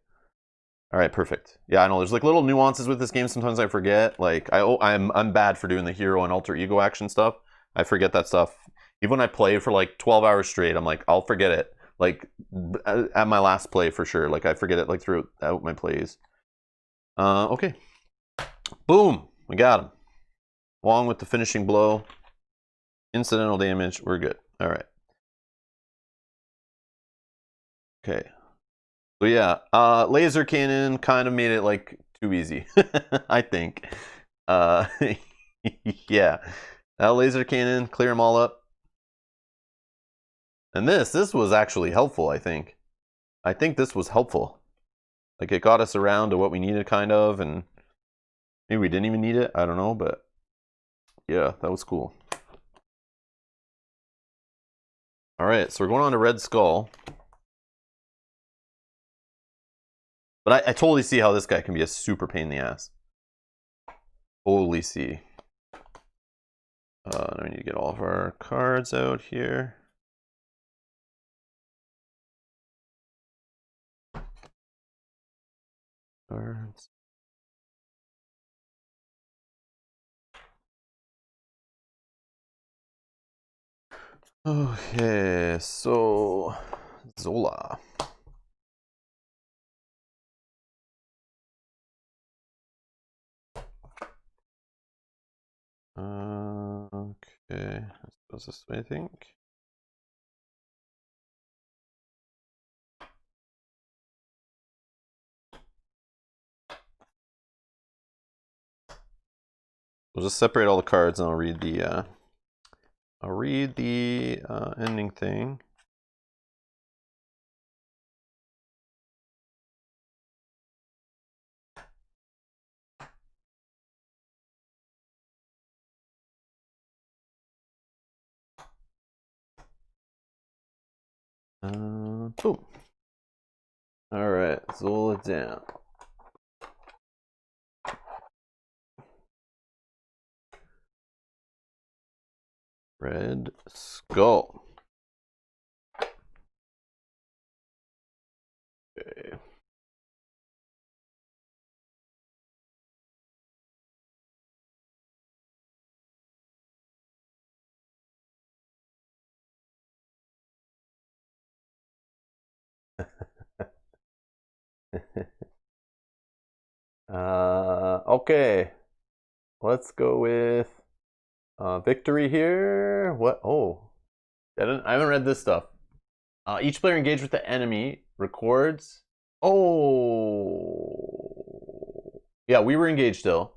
All right, perfect. Yeah, I know there's like little nuances with this game. Sometimes I forget. Like I'm bad for doing the hero and alter ego action stuff. I forget that stuff. Even when I play for like 12 hours straight, I'm like, I'll forget it. Like at my last play for sure. Like I forget it like throughout my plays. Okay. Boom. We got him. Along with the finishing blow. Incidental damage. We're good. All right. Okay. So yeah, laser cannon kind of made it like too easy, I think. Yeah. That laser cannon, clear them all up. And this was actually helpful, I think. I think this was helpful. Like, it got us around to what we needed, kind of, and maybe we didn't even need it. I don't know, but yeah, that was cool. All right, so we're going on to Red Skull. But I totally see how this guy can be a super pain in the ass. Totally see. Now we need to get all of our cards out here. Cards. Okay, so Zola. Okay, I suppose this way, I think. We'll just separate all the cards and I'll read the ending thing. Boom. All right, Zola down. Red Skull. Okay. Okay. Let's go with victory here. What? Oh, I haven't read this stuff. Each player engaged with the enemy records. Oh, yeah, we were engaged still.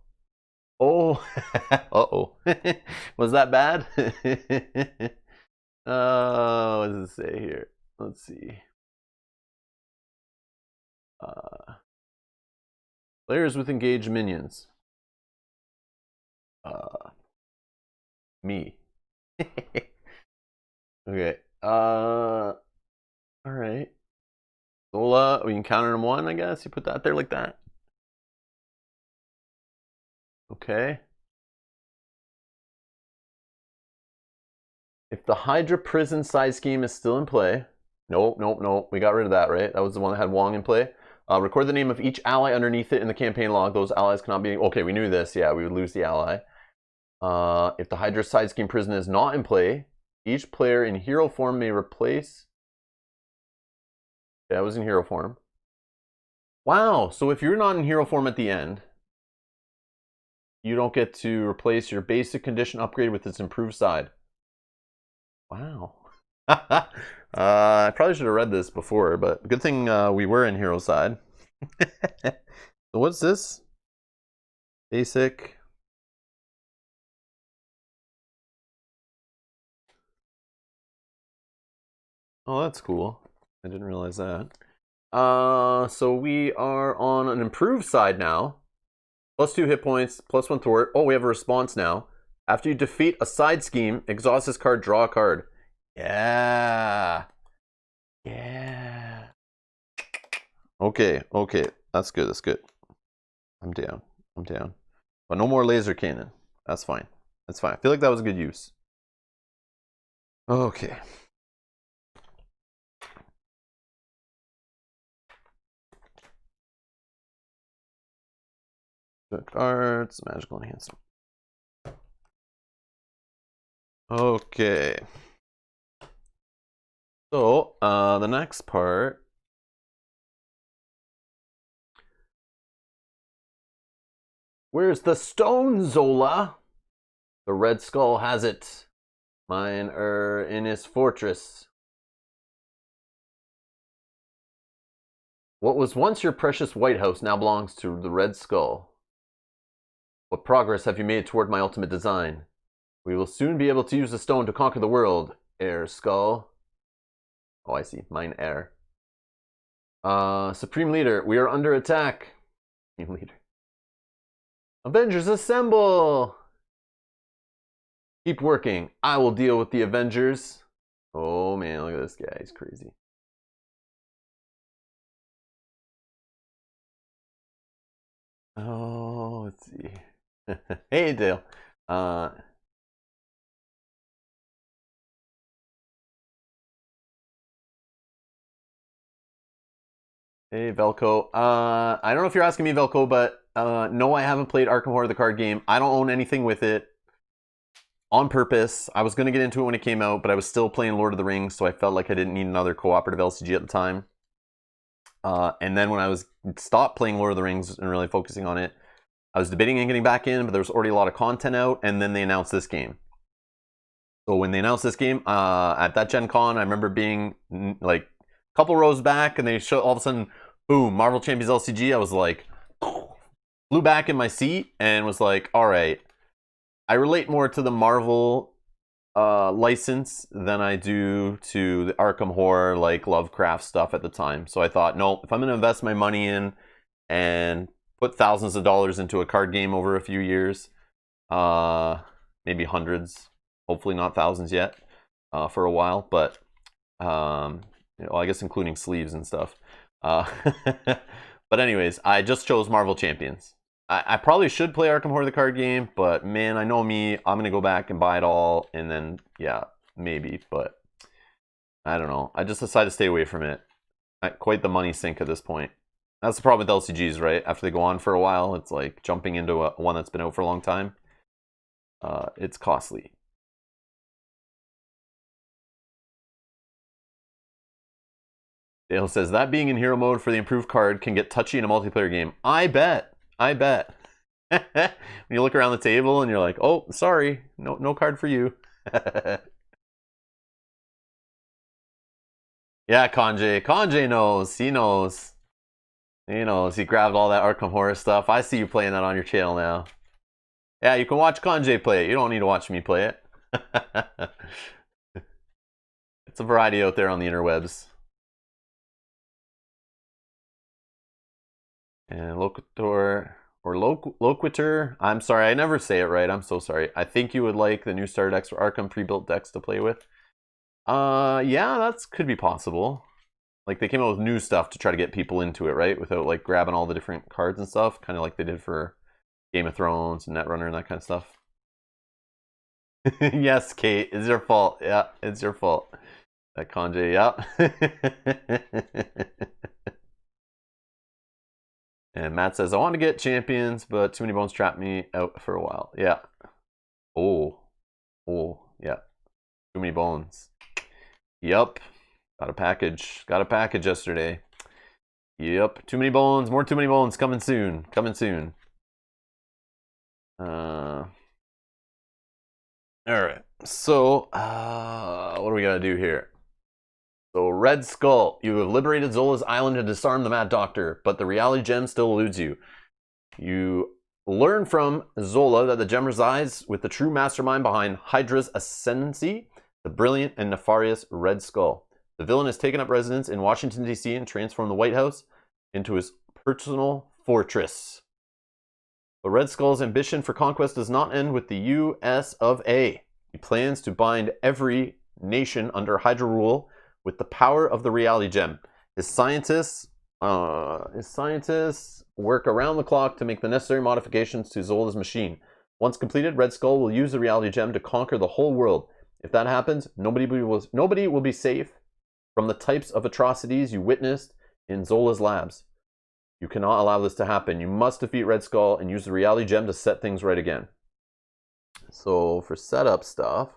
Oh, uh-oh. Was that bad? What does it say here? Let's see. Players with engaged minions. Me. Okay. All right. Zola, we can counter them one, I guess. You put that there like that. Okay. If the Hydra prison side scheme is still in play, nope. We got rid of that, right? That was the one that had Wong in play. Record the name of each ally underneath it in the campaign log. Those allies cannot be. Okay, we knew this. Yeah, we would lose the ally. If the Hydra side scheme prison is not in play, each player in hero form may replace. Yeah, I was in hero form. Wow, so if you're not in hero form at the end, you don't get to replace your basic condition upgrade with its improved side. Wow. I probably should have read this before, but good thing we were in hero side. So what's this? Basic. Oh, that's cool. I didn't realize that. So we are on an improved side now. +2 hit points, +1 thwart. Oh, we have a response now. After you defeat a side scheme, exhaust this card, draw a card. Yeah. Yeah. Okay. That's good. I'm down. But no more laser cannon. That's fine. I feel like that was a good use. Okay. Arts, magical enhancement. Okay. So, the next part. Where's the stone, Zola? The Red Skull has it. Mine in his fortress. What was once your precious White House now belongs to the Red Skull. What progress have you made toward my ultimate design? We will soon be able to use the stone to conquer the world, Air Skull. Oh, I see. Mine Air. Supreme Leader, we are under attack. Supreme Leader. Avengers assemble! Keep working. I will deal with the Avengers. Oh man, look at this guy. He's crazy. Oh, let's see. Hey, Dale. Hey, Velco. I don't know if you're asking me, Velco, but no, I haven't played Arkham Horror, the card game. I don't own anything with it. On purpose. I was going to get into it when it came out, but I was still playing Lord of the Rings, so I felt like I didn't need another cooperative LCG at the time. And then when I was stopped playing Lord of the Rings and really focusing on it, I was debating on getting back in, but there was already a lot of content out, and then they announced this game. So when they announced this game, at that Gen Con, I remember being like a couple rows back, and they show all of a sudden, boom, Marvel Champions LCG. I was like, flew back in my seat and was like, all right. I relate more to the Marvel license than I do to the Arkham Horror, like Lovecraft stuff at the time. So I thought, no, if I'm going to invest my money in and put thousands of dollars into a card game over a few years, maybe hundreds, hopefully not thousands yet, for a while, but you know, I guess including sleeves and stuff. But anyways, I just chose Marvel Champions. I probably should play Arkham Horror the card game, but man, I know me. I'm going to go back and buy it all, and then, yeah, maybe, but I don't know. I just decided to stay away from it. Quite the money sink at this point. That's the problem with LCGs, right? After they go on for a while, it's like jumping into one that's been out for a long time. It's costly. Dale says, that being in hero mode for the improved card can get touchy in a multiplayer game. I bet. I bet. When you look around the table and you're like, oh, sorry, no card for you. Yeah, Kanjay knows. He knows. He knows. He grabbed all that Arkham Horror stuff. I see you playing that on your channel now. Yeah, you can watch Kanjay play it. You don't need to watch me play it. It's a variety out there on the interwebs. And Loquitur, or Loquitur. I'm sorry, I never say it right. I'm so sorry. I think you would like the new starter decks for Arkham pre-built decks to play with. Yeah, that could be possible. Like, they came out with new stuff to try to get people into it, right? Without, like, grabbing all the different cards and stuff. Kind of like they did for Game of Thrones and Netrunner and that kind of stuff. Yes, Kate, it's your fault. Yeah, it's your fault. That Kanjay, yeah. And Matt says, I want to get champions, but too many bones trapped me out for a while. Yeah. Oh, yeah. Too many bones. Yep. Got a package. Got a package yesterday. Yep. Too many bones. More too many bones coming soon. Coming soon. All right. So, what do we got to do here? So, Red Skull, you have liberated Zola's island and disarmed the Mad Doctor, but the reality gem still eludes you. You learn from Zola that the gem resides with the true mastermind behind Hydra's ascendancy, the brilliant and nefarious Red Skull. The villain has taken up residence in Washington, D.C. and transformed the White House into his personal fortress. But Red Skull's ambition for conquest does not end with the U.S. of A. He plans to bind every nation under Hydra rule with the power of the reality gem. His scientists work around the clock to make the necessary modifications to Zola's machine. Once completed, Red Skull will use the reality gem to conquer the whole world. If that happens, nobody will be safe from the types of atrocities you witnessed in Zola's labs. You cannot allow this to happen. You must defeat Red Skull and use the reality gem to set things right again. So for setup stuff,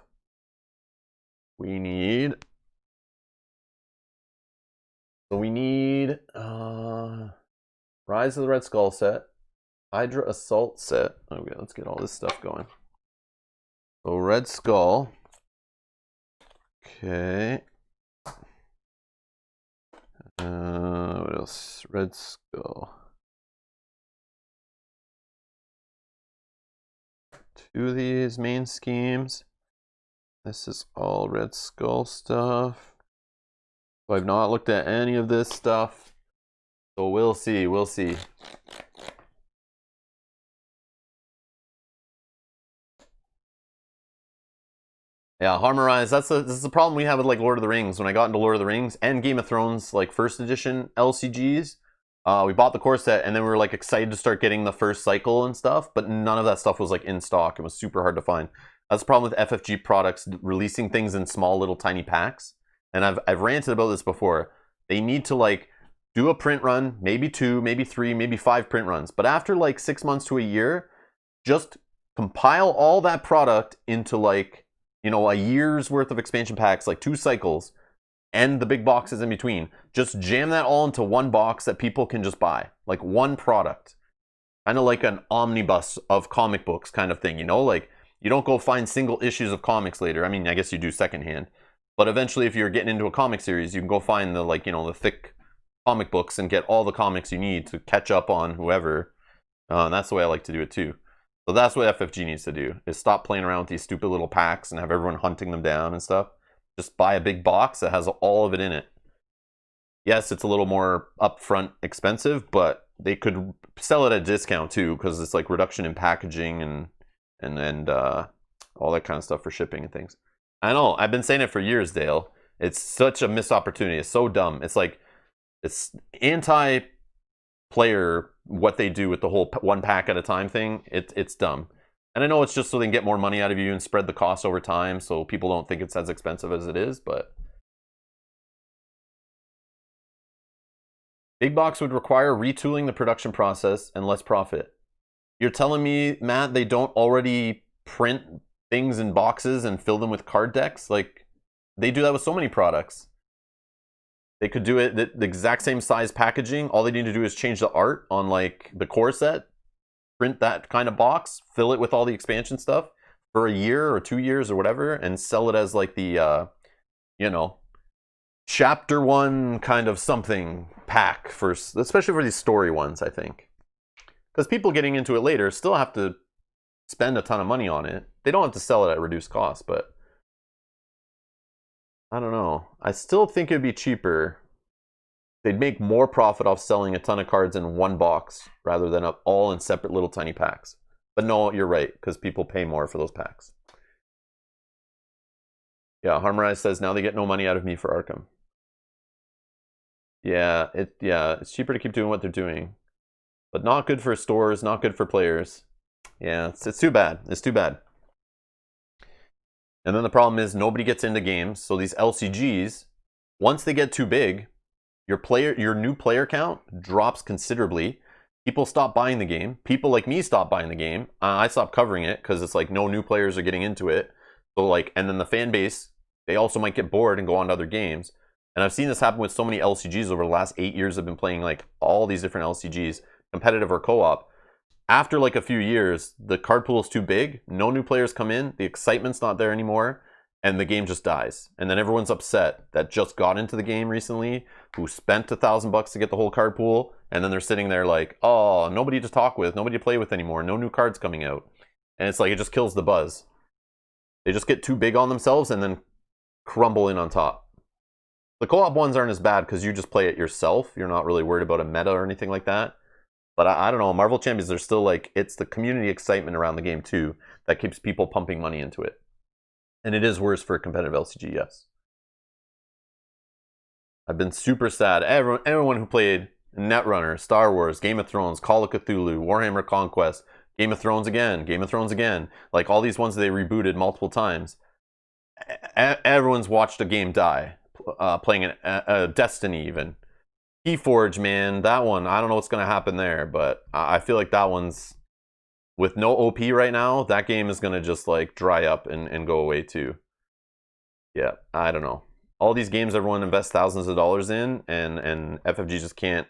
we need Rise of the Red Skull set, Hydra Assault set. Okay, let's get all this stuff going. So Red Skull. Okay. What else? Red Skull. 2 of these main schemes. This is all Red Skull stuff. So I've not looked at any of this stuff. So we'll see, we'll see. Yeah, Harmonize, this is the problem we have with like Lord of the Rings. When I got into Lord of the Rings and Game of Thrones, like first edition LCGs, we bought the core set and then we were like excited to start getting the first cycle and stuff, but none of that stuff was like in stock. It was super hard to find. That's the problem with FFG products releasing things in small little tiny packs. And I've ranted about this before. They need to like do a print run, maybe 2, maybe 3, maybe 5 print runs. But after like 6 months to a year, just compile all that product into like, you know, a year's worth of expansion packs, like 2 cycles, and the big boxes in between. Just jam that all into one box that people can just buy. Like one product. Kind of like an omnibus of comic books kind of thing, you know? Like, you don't go find single issues of comics later. I mean, I guess you do secondhand. But eventually, if you're getting into a comic series, you can go find the, like, you know, the thick comic books and get all the comics you need to catch up on whoever. And that's the way I like to do it too. So that's what FFG needs to do, is stop playing around with these stupid little packs and have everyone hunting them down and stuff. Just buy a big box that has all of it in it. Yes, it's a little more upfront expensive, but they could sell it at a discount too, because it's like reduction in packaging and all that kind of stuff for shipping and things. I know, I've been saying it for years, Dale. It's such a missed opportunity. It's so dumb. It's like, it's anti-player what they do with the whole one pack at a time thing. It's dumb. And I know it's just so they can get more money out of you and spread the cost over time so people don't think it's as expensive as it is, but big box would require retooling the production process and less profit. You're telling me, Matt, they don't already print things in boxes and fill them with card decks? Like, they do that with so many products. They could do it the exact same size packaging. All they need to do is change the art on like the core set, print that kind of box, fill it with all the expansion stuff for a year or 2 years or whatever, and sell it as like the, you know, chapter 1 kind of something pack, for, especially for these story ones, I think. Because people getting into it later still have to spend a ton of money on it. They don't have to sell it at reduced cost, but I don't know. I still think it'd be cheaper. They'd make more profit off selling a ton of cards in one box rather than all in separate little tiny packs. But no, you're right, because people pay more for those packs. Yeah, Harmonize says now they get no money out of me for Arkham. Yeah, it's cheaper to keep doing what they're doing. But not good for stores, not good for players. Yeah, it's too bad. It's too bad. And then the problem is nobody gets into games. So these LCGs, once they get too big, your new player count drops considerably. People stop buying the game. People like me stop buying the game. I stopped covering it because it's like no new players are getting into it. So like, and then the fan base, they also might get bored and go on to other games. And I've seen this happen with so many LCGs over the last 8 years. I've been playing like all these different LCGs, competitive or co-op. After like a few years, the card pool is too big, no new players come in, the excitement's not there anymore, and the game just dies. And then everyone's upset that just got into the game recently, who spent $1,000 to get the whole card pool, and then they're sitting there like, oh, nobody to talk with, nobody to play with anymore, no new cards coming out. And it's like, it just kills the buzz. They just get too big on themselves and then crumble in on top. The co-op ones aren't as bad because you just play it yourself. You're not really worried about a meta or anything like that. But I don't know, Marvel Champions are still like, it's the community excitement around the game too that keeps people pumping money into it. And it is worse for a competitive LCG, yes. I've been super sad. Everyone who played Netrunner, Star Wars, Game of Thrones, Call of Cthulhu, Warhammer Conquest, Game of Thrones again, like all these ones they rebooted multiple times. Everyone's watched a game die, playing a Destiny even. Keyforge, man, that one, I don't know what's going to happen there, but I feel like that one's, with no OP right now, that game is going to just like dry up and go away too. Yeah, I don't know. All these games everyone invests thousands of dollars in, and FFG just can't,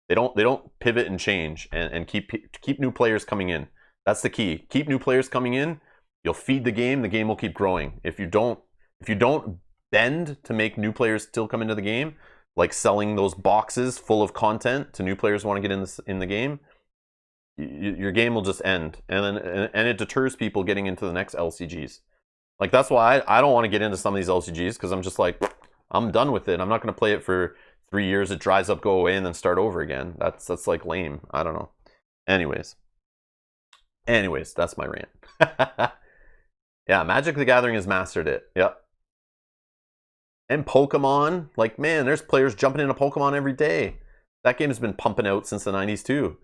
they don't pivot and change and keep new players coming in. That's the key. Keep new players coming in, you'll feed the game will keep growing. If you don't bend to make new players still come into the game, like selling those boxes full of content to new players who want to get in the game, your game will just end, and it deters people getting into the next LCGs. Like that's why I don't want to get into some of these LCGs, because I'm just like, I'm done with it. I'm not going to play it for 3 years. It dries up, go away, and then start over again. That's like lame. I don't know. Anyways, that's my rant. Yeah, Magic the Gathering has mastered it. Yep. And Pokemon, like, man, there's players jumping into Pokemon every day. That game has been pumping out since the 90s too.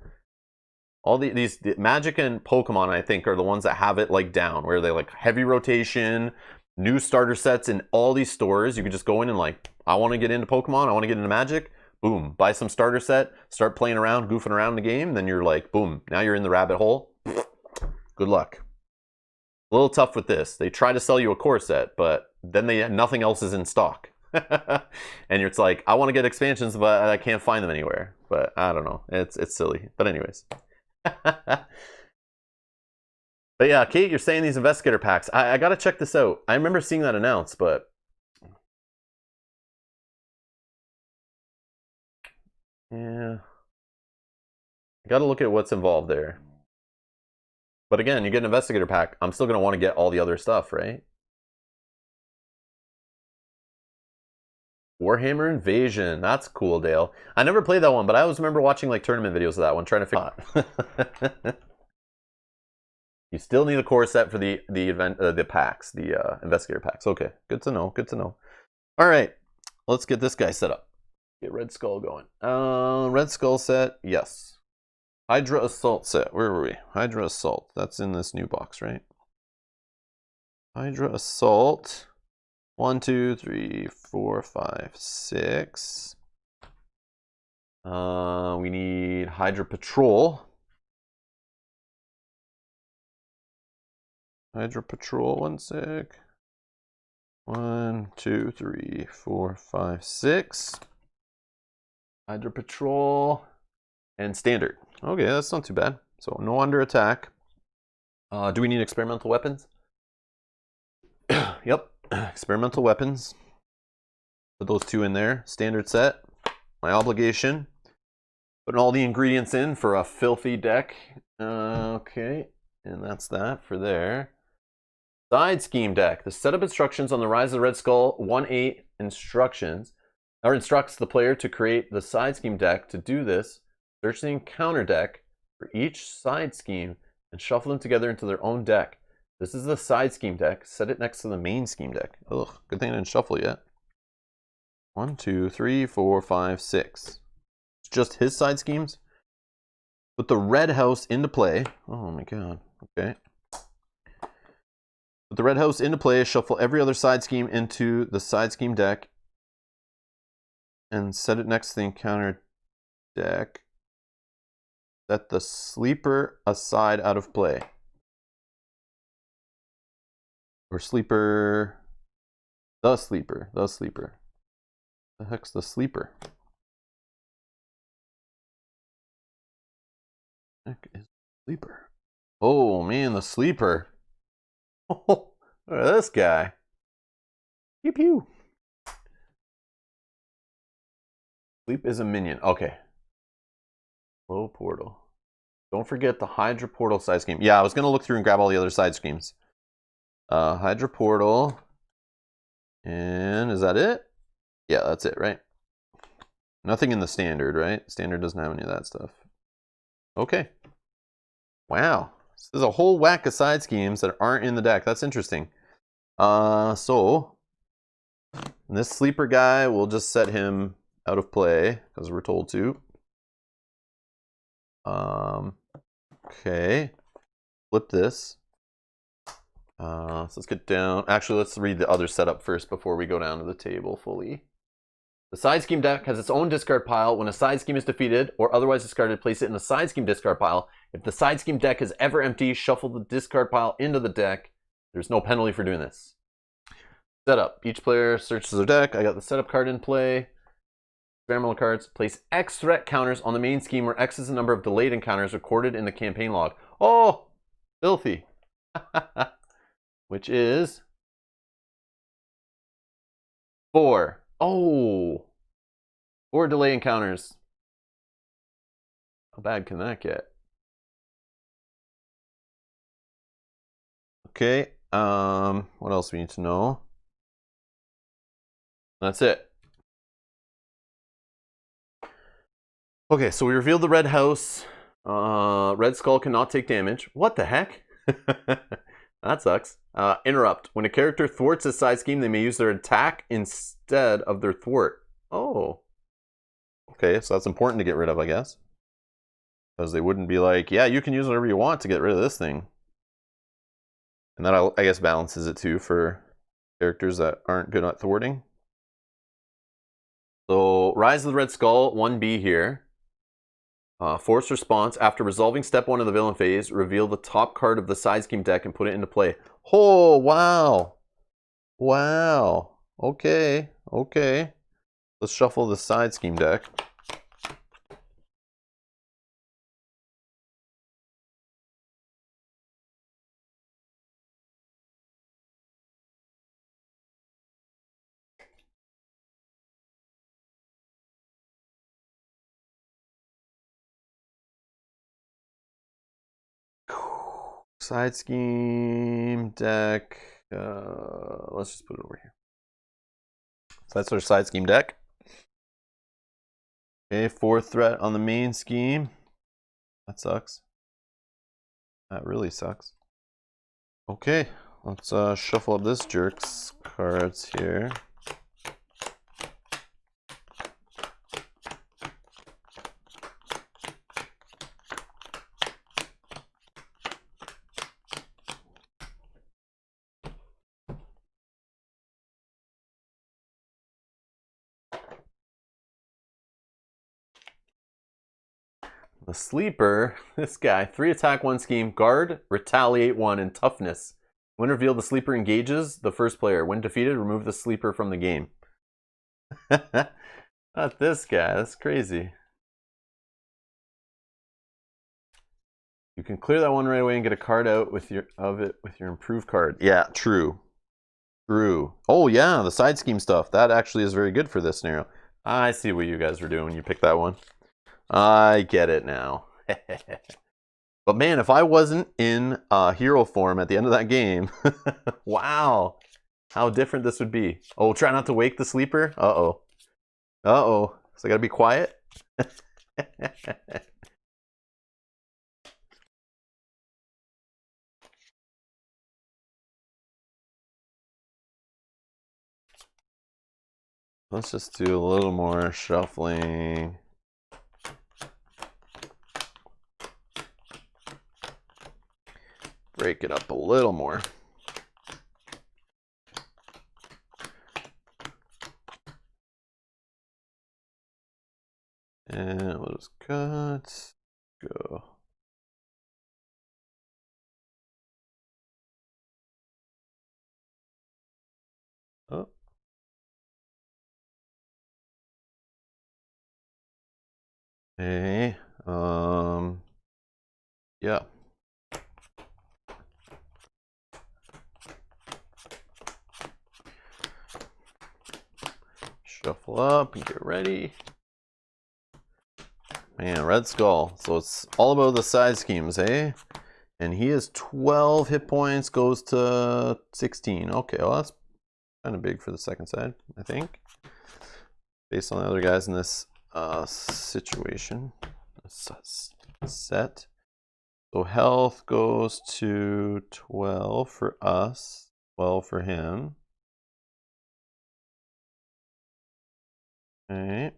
All these Magic and Pokemon, I think, are the ones that have it like down, where they like heavy rotation, new starter sets in all these stores. You could just go in and like, I want to get into Pokemon, I want to get into Magic. Boom, buy some starter set, start playing around, goofing around in the game. Then you're like, boom, now you're in the rabbit hole. Good luck. A little tough with this. They try to sell you a core set, but then nothing else is in stock. And it's like, I want to get expansions, but I can't find them anywhere. But I don't know. It's silly. But anyways. But yeah, Kate, you're saying these investigator packs. I gotta check this out. I remember seeing that announced, but yeah, I gotta look at what's involved there. But again, you get an investigator pack, I'm still gonna want to get all the other stuff, right? Warhammer Invasion. That's cool, Dale. I never played that one, but I always remember watching like tournament videos of that one, trying to figure out. You still need a core set for the packs, the investigator packs. Okay, good to know. Good to know. All right, let's get this guy set up. Get Red Skull going. Red Skull set, yes. Hydra Assault set. Where were we? Hydra Assault. That's in this new box, right? Hydra Assault. 1, 2, 3, 4, 5, 6. We need Hydra Patrol. Hydra Patrol, 1 sec. 1, 2, 3, 4, 5, 6. Hydra Patrol and Standard. Okay, that's not too bad. So no under attack. Do we need experimental weapons? Yep, experimental weapons. Put those 2 in there. Standard set. My obligation. Putting all the ingredients in for a filthy deck. Okay, and that's that for there. Side scheme deck. The setup instructions on the Rise of the Red Skull 1.8 instructions instructs the player to create the side scheme deck. To do this, search the encounter deck for each side scheme and shuffle them together into their own deck. This is the side scheme deck. Set it next to the main scheme deck. Ugh, good thing I didn't shuffle yet. 1, 2, 3, 4, 5, 6. It's just his side schemes. Put the red house into play. Oh my god. Okay. Put the red house into play. Shuffle every other side scheme into the side scheme deck. And set it next to the encounter deck. Set the sleeper aside out of play. Or sleeper. The sleeper. The sleeper. The heck's the sleeper? Heck is sleeper? Oh man, the sleeper. Oh, look at this guy. Pew pew. Sleep is a minion. Okay. Low portal. Don't forget the Hydra Portal side scheme. Yeah, I was gonna look through and grab all the other side schemes. Hydra Portal. And is that it? Yeah, that's it, right? Nothing in the standard, right? Standard doesn't have any of that stuff. Okay. Wow. So there's a whole whack of side schemes that aren't in the deck. That's interesting. So this sleeper guy, we'll just set him out of play because we're told to. Okay. Flip this. So let's get down. Actually, let's read the other setup first before we go down to the table fully. The side scheme deck has its own discard pile. When a side scheme is defeated or otherwise discarded, place it in a side scheme discard pile. If the side scheme deck is ever empty, shuffle the discard pile into the deck. There's no penalty for doing this. Setup. Each player searches their deck. I got the setup card in play. Experimental cards. Place X threat counters on the main scheme where X is the number of delayed encounters recorded in the campaign log. Oh, filthy. Which is 4. Oh. 4 delay encounters. How bad can that get? Okay, what else we need to know? That's it. Okay, so we revealed the red house. Red Skull cannot take damage. What the heck? That sucks. Interrupt. When a character thwarts a side scheme, they may use their attack instead of their thwart. Oh. Okay, so that's important to get rid of, I guess. Because they wouldn't be like, yeah, you can use whatever you want to get rid of this thing. And that, I guess, balances it too for characters that aren't good at thwarting. So, Rise of the Red Skull, 1B here. Force response. After resolving step 1 of the villain phase, reveal the top card of the side scheme deck and put it into play. Oh, wow. Wow. Okay. Okay. Let's shuffle the side scheme deck. Side scheme deck. Let's just put it over here. So that's our side scheme deck. Okay, 4th threat on the main scheme. That sucks. That really sucks. Okay, let's shuffle up this jerk's cards here. The sleeper, this guy, 3 attack, 1 scheme, guard, retaliate 1, and toughness. When revealed, the sleeper engages the first player. When defeated, remove the sleeper from the game. Not this guy, that's crazy. You can clear that one right away and get a card out with your improved card. Yeah, true. True. Oh yeah, the side scheme stuff. That actually is very good for this scenario. I see what you guys were doing when you picked that one. I get it now. But man, if I wasn't in hero form at the end of that game, wow, how different this would be. Oh, try not to wake the sleeper. Uh-oh. Uh-oh. So I gotta be quiet. Let's just do a little more shuffling. Break it up a little more. And we'll just cut. Go. Oh. Okay. Yeah. Shuffle up and get ready. Man, Red Skull. So it's all about the side schemes, eh? And he has 12 hit points, goes to 16. Okay, well that's kind of big for the second side, I think. Based on the other guys in this situation. Set. So health goes to 12 for us, 12 for him. Okay.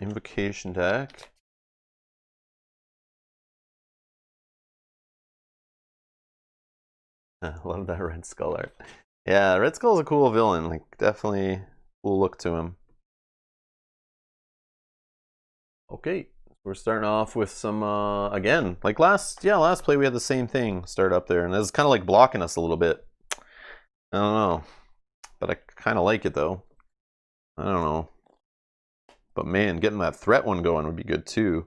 Invocation deck. I love that Red Skull art. Yeah, Red Skull's a cool villain. Like, definitely cool look to him. Okay, we're starting off with some, again, like last play we had the same thing start up there. And this is kind of like blocking us a little bit. I don't know. But I kind of like it, though. I don't know. But man, getting that threat one going would be good, too.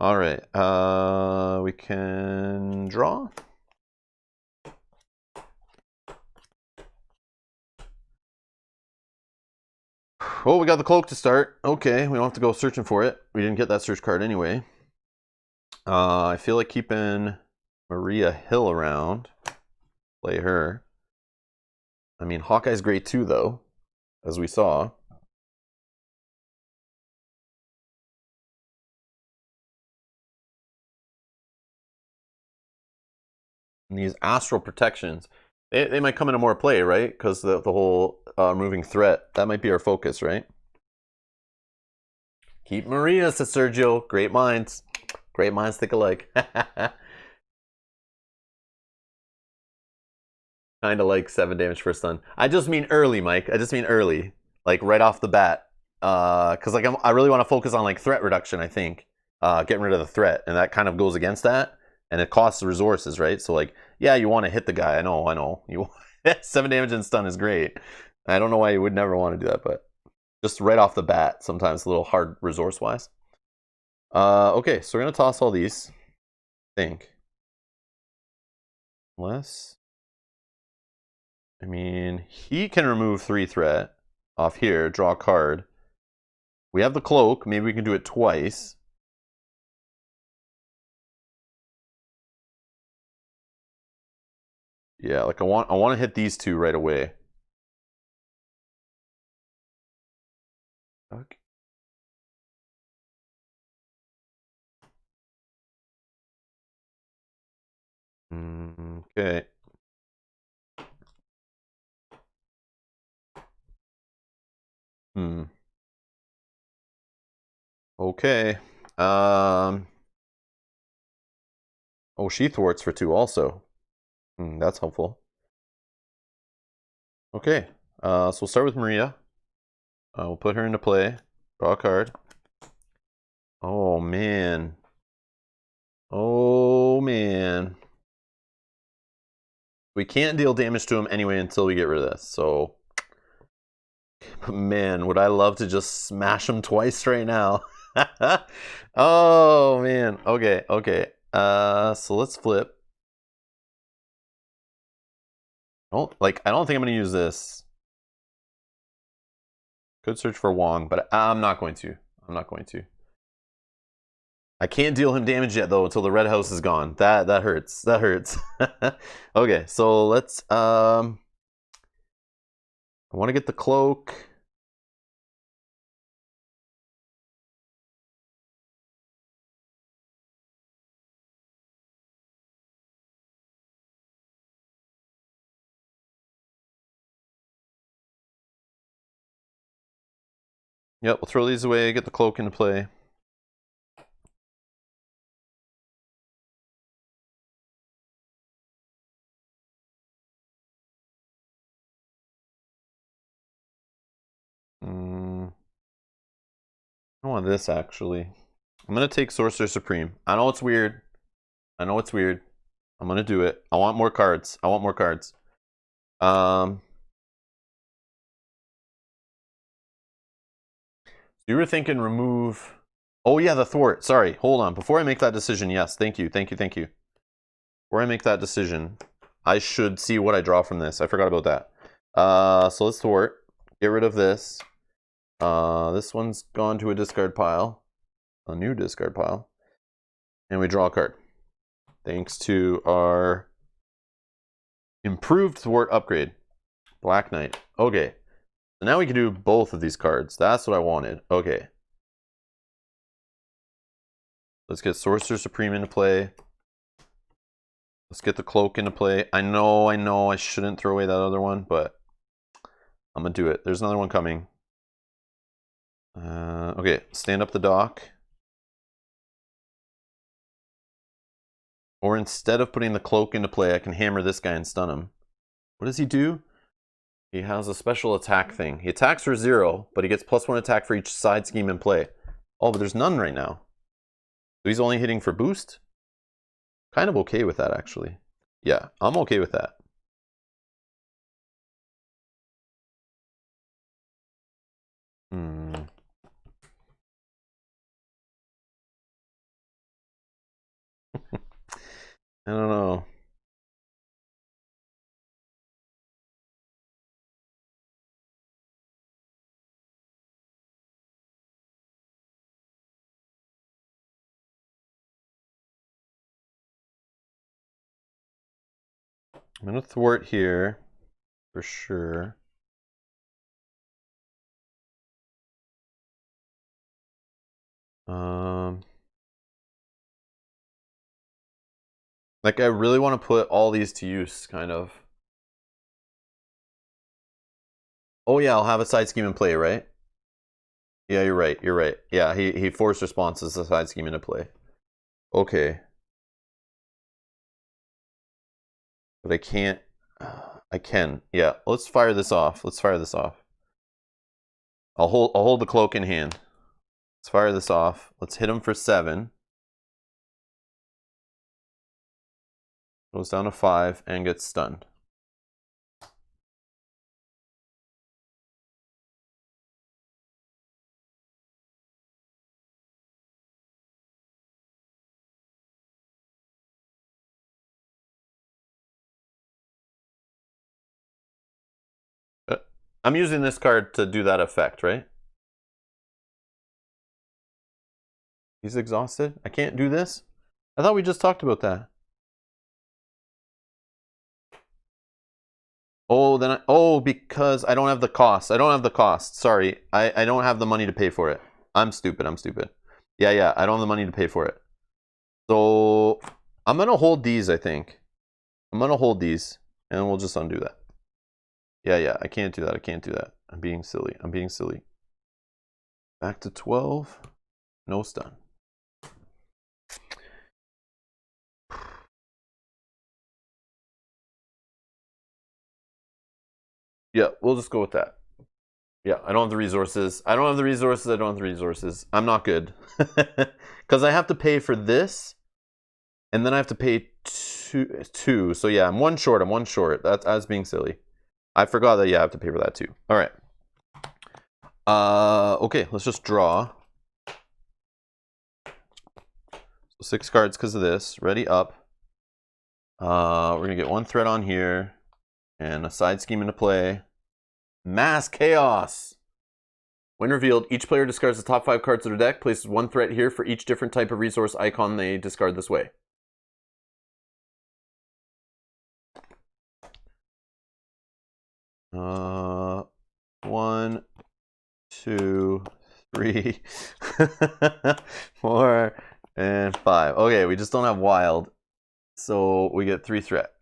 All right, we can draw. Oh, we got the cloak to start. Okay, we don't have to go searching for it. We didn't get that search card anyway. I feel like keeping Maria Hill around. Play her. I mean, Hawkeye's great too, though, as we saw. And these astral protections, they might come into more play, right? Because the whole moving threat, that might be our focus, right? Keep Maria, says Sergio. Great minds. Great minds think alike. Kind of like 7 damage per stun. I just mean early, Mike. I just mean early. Like right off the bat. Because like I really want to focus on like threat reduction, I think. Getting rid of the threat. And that kind of goes against that. And it costs resources, right? So like, yeah, you want to hit the guy. I know. You 7 damage and stun is great. I don't know why you would never want to do that, but just right off the bat, sometimes a little hard resource-wise. Okay, so we're going to toss all these. I think. Unless... I mean, he can remove 3 threat off here, draw a card. We have the cloak. Maybe we can do it twice. Yeah, like I want to hit these 2 right away. Okay. Okay. Okay. Oh, she thwarts for 2 also. That's helpful. Okay. So we'll start with Maria. We'll put her into play. Draw a card. Oh, man. Oh, man. We can't deal damage to him anyway until we get rid of this, so... Man, would I love to just smash him twice right now. Oh, man. Okay. So let's flip. I don't think I'm going to use this. Could search for Wong, but I'm not going to. I can't deal him damage yet, though, until the red house is gone. That hurts. Okay, so let's... I want to get the cloak. Yep, we'll throw these away, get the cloak into play. I want this, actually. I'm going to take Sorcerer Supreme. I know it's weird. I'm going to do it. I want more cards. You were thinking remove... Oh, yeah, the thwart. Sorry, hold on. Before I make that decision, yes, thank you. Before I make that decision, I should see what I draw from this. I forgot about that. So let's thwart. Get rid of this. This one's gone to a discard pile. A new discard pile. And we draw a card. Thanks to our improved thwart upgrade. Black Knight. Okay. So now we can do both of these cards. That's what I wanted. Okay. Let's get Sorcerer Supreme into play. Let's get the cloak into play. I know I shouldn't throw away that other one, but I'm going to do it. There's another one coming. Okay, stand up the dock. Or instead of putting the cloak into play, I can hammer this guy and stun him. What does he do? He has a special attack thing. He attacks for 0, but he gets +1 attack for each side scheme in play. Oh, but there's none right now. So he's only hitting for boost? Kind of okay with that, actually. Yeah, I'm okay with that. I don't know. I'm gonna thwart here for sure. Like I really want to put all these to use, kind of. Oh yeah, I'll have a side scheme in play, right? Yeah, you're right. You're right. Yeah, he forced responses the side scheme into play. Okay, but I can't. I can. Yeah, let's fire this off. Let's fire this off. I'll hold the cloak in hand. Let's fire this off. Let's hit him for 7. Goes down to 5 and gets stunned. I'm using this card to do that effect, right? He's exhausted. I can't do this. I thought we just talked about that. Oh, then because I don't have the cost. I don't have the cost. Sorry. I don't have the money to pay for it. I'm stupid. I'm stupid. Yeah. I don't have the money to pay for it. So I'm going to hold these, I think. I'm going to hold these and we'll just undo that. Yeah. I can't do that. I can't do that. I'm being silly. I'm being silly. Back to 12. No stun. Yeah, we'll just go with that. Yeah, I don't have the resources. I don't have the resources. I don't have the resources. I'm not good. Because I have to pay for this. And then I have to pay two. So yeah, I'm one short. I'm one short. That's as being silly. I forgot that, yeah, I have to pay for that too. All right. Okay, let's just draw. So 6 cards because of this. Ready, up. We're going to get 1 threat on here. And a side scheme into play. Mass Chaos. When revealed, each player discards the top 5 cards of their deck, places 1 threat here for each different type of resource icon they discard this way. One, 2, 3, 4, and 5. Okay, we just don't have wild, so we get 3 threat.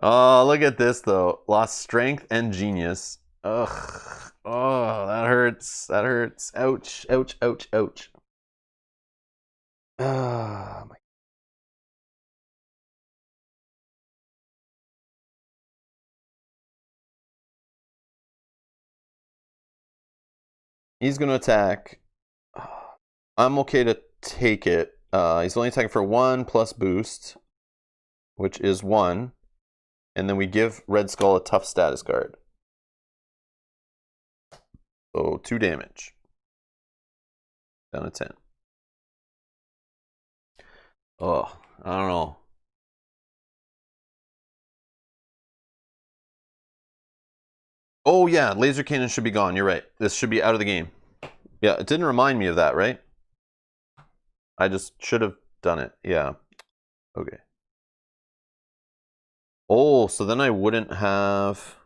Oh, look at this though. Lost strength and genius. Ugh. Oh, that hurts. That hurts. Ouch. Ouch. Ouch. Ouch. Ah, my. He's gonna attack. I'm okay to take it. He's only attacking for 1 plus boost, which is 1. And then we give Red Skull a tough status card. So 2 damage. Down to 10. Oh, I don't know. Oh yeah, laser cannon should be gone. You're right. This should be out of the game. Yeah, it didn't remind me of that, right? I just should have done it. Yeah. Okay. Oh, so then I wouldn't have...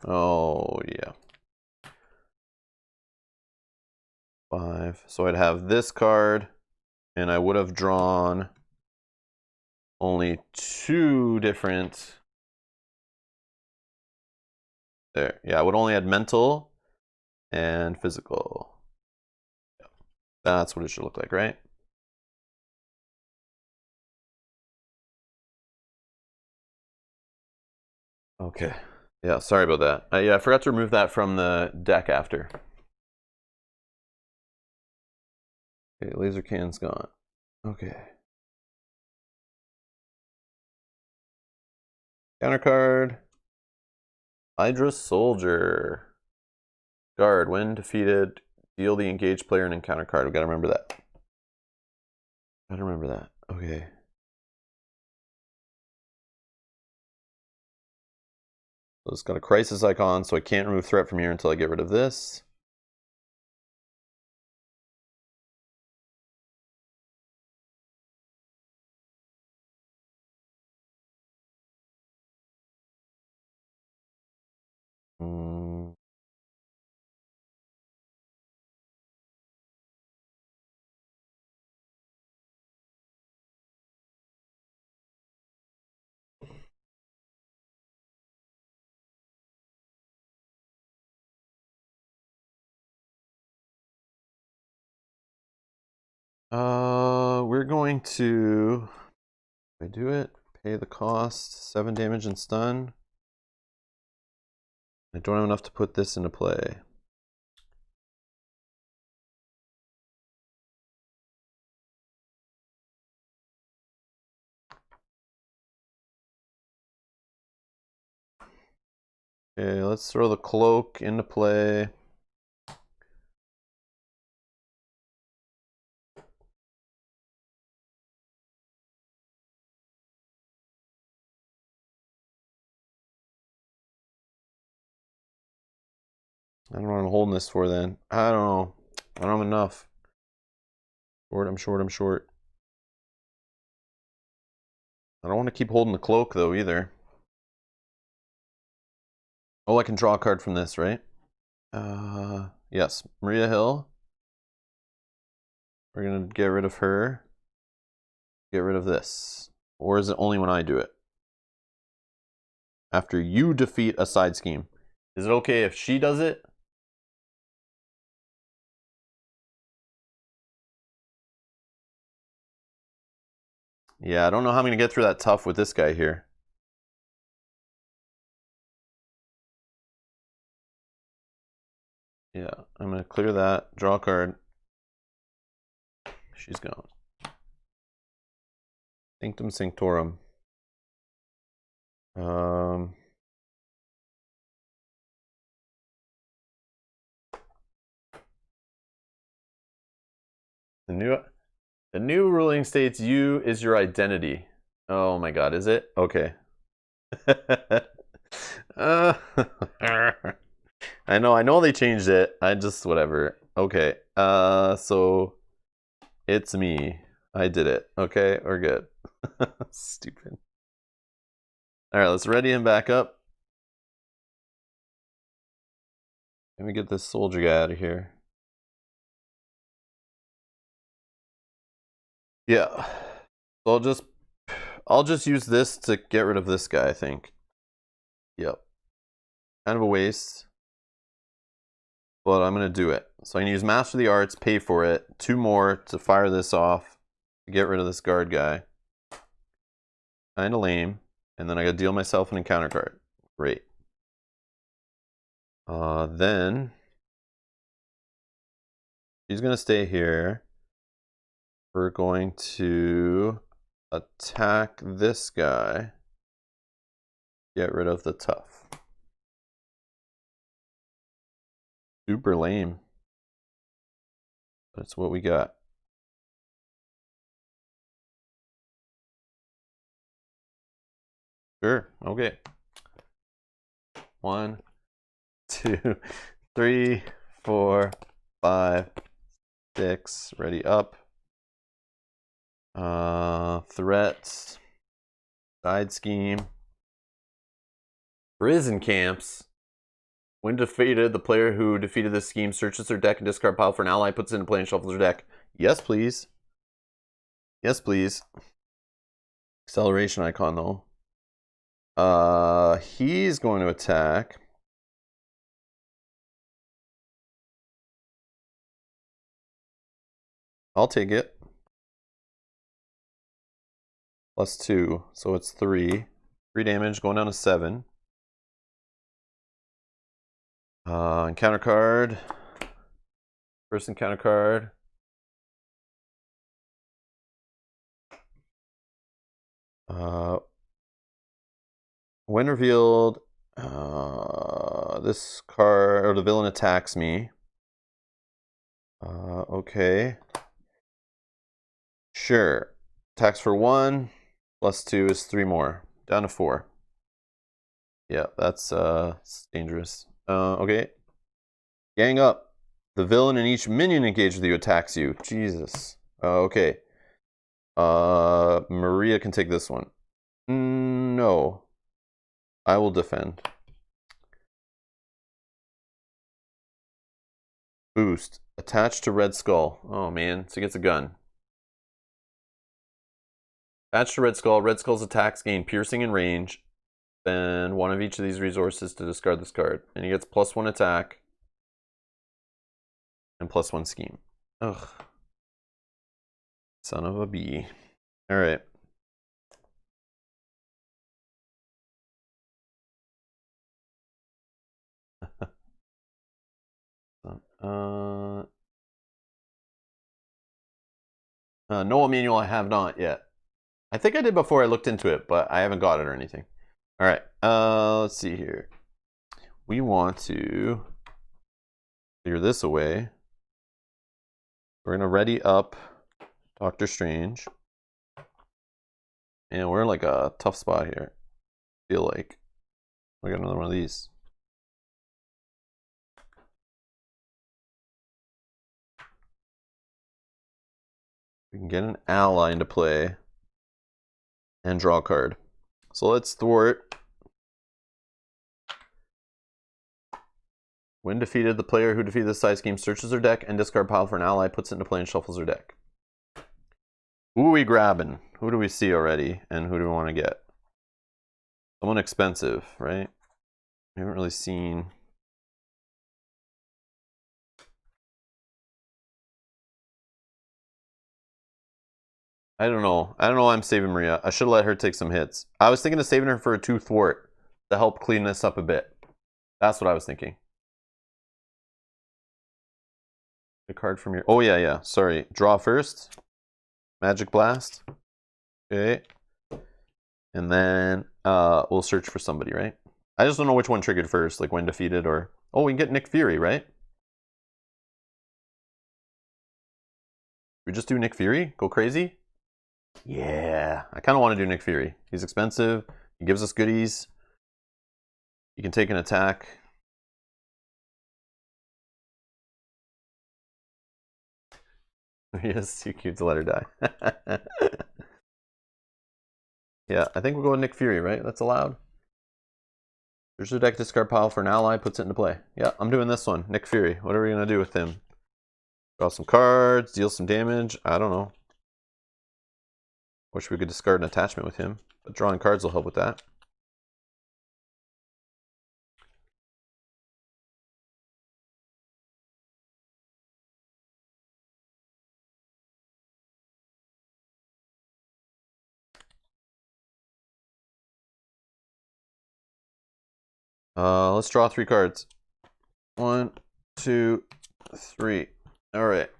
Oh, yeah. 5. So I'd have this card, and I would have drawn only 2 different... There. Yeah, I would only add mental and physical. Yeah. That's what it should look like, right? Okay. Yeah, sorry about that. Yeah, I forgot to remove that from the deck after. Okay, laser cannon's gone. Okay. Counter card. Hydra Soldier. Guard. When defeated, deal the engaged player an encounter card. We gotta remember that. Gotta remember that. Okay. So it's got a crisis icon, so I can't remove threat from here until I get rid of this. We're going to, if I do it, pay the cost, 7 damage and stun. I don't have enough to put this into play. Okay, let's throw the cloak into play. I don't know what I'm holding this for then. I don't know. I don't have enough. I'm short. I don't want to keep holding the cloak though either. Oh, I can draw a card from this, right? Yes. Maria Hill. We're gonna get rid of her. Get rid of this. Or is it only when I do it? After you defeat a side scheme. Is it okay if she does it? Yeah, I don't know how I'm gonna get through that tough with this guy here. Yeah, I'm gonna clear that, draw a card. She's gone. Sanctum Sanctorum. The new ruling states you is your identity. Oh my god, is it? Okay. uh, I know they changed it. I just whatever. Okay. So it's me. I did it. Okay, we're good. Stupid. Alright, let's ready him back up. Let me get this soldier guy out of here. Yeah. So I'll just use this to get rid of this guy, I think. Yep. Kind of a waste. But I'm going to do it. So I can use Master of the Arts, pay for it. 2 more to fire this off. To get rid of this guard guy. Kind of lame. And then I got to deal myself an encounter card. Great. Then she's going to stay here. We're going to attack this guy. Get rid of the tough. Super lame. That's what we got. Sure. Okay. 1, 2, 3, 4, 5, 6. Ready up. Threats. Side scheme. Prison camps. When defeated, the player who defeated this scheme searches their deck and discard pile for an ally, puts it into play, and shuffles their deck. Yes, please. Yes, please. Acceleration icon, though. He's going to attack. I'll take it. +2, so it's 3. 3 damage, going down to 7. Encounter card. First encounter card. When revealed, this card, or the villain attacks me. Okay. Sure. Attacks for 1, +2 is 3 more. Down to 4. Yeah, that's dangerous. Okay. Gang up. The villain and each minion engaged with you attacks you. Jesus. Okay. Maria can take this one. No. I will defend. Boost. Attached to Red Skull. Oh man, so he gets a gun. Attached to Red Skull. Red Skull's attacks gain piercing and range. Spend 1 of each of these resources to discard this card. And he gets +1 attack. And +1 scheme. Ugh. Son of a bee. All right. No, Emmanuel, I have not yet. I think I did before I looked into it, but I haven't got it or anything. All right. Let's see here. We want to figure this away. We're going to ready up Doctor Strange. And we're in like a tough spot here. I feel like. We got another one of these. We can get an ally into play and draw a card. So let's thwart. When defeated, the player who defeated this side scheme searches their deck and discard pile for an ally, puts it into play, and shuffles their deck. Who are we grabbing? Who do we see already? And who do we want to get? Someone expensive, right? We haven't really seen. I don't know. I don't know why I'm saving Maria. I should have let her take some hits. I was thinking of saving her for a 2 thwart to help clean this up a bit. That's what I was thinking. A card from your... Oh, yeah. Sorry. Draw first. Magic Blast. Okay. And then we'll search for somebody, right? I just don't know which one triggered first, like when defeated or... Oh, we can get Nick Fury, right? We just do Nick Fury? Go crazy? Yeah. I kind of want to do Nick Fury. He's expensive. He gives us goodies. He can take an attack. He is too cute to let her die. Yeah, I think we'll go with Nick Fury, right? That's allowed. There's your deck discard pile for an ally, puts it into play. Yeah, I'm doing this one. Nick Fury. What are we going to do with him? Draw some cards, deal some damage. I don't know. Wish we could discard an attachment with him, but drawing cards will help with that. Let's draw 3 cards. 1, 2, 3. All right.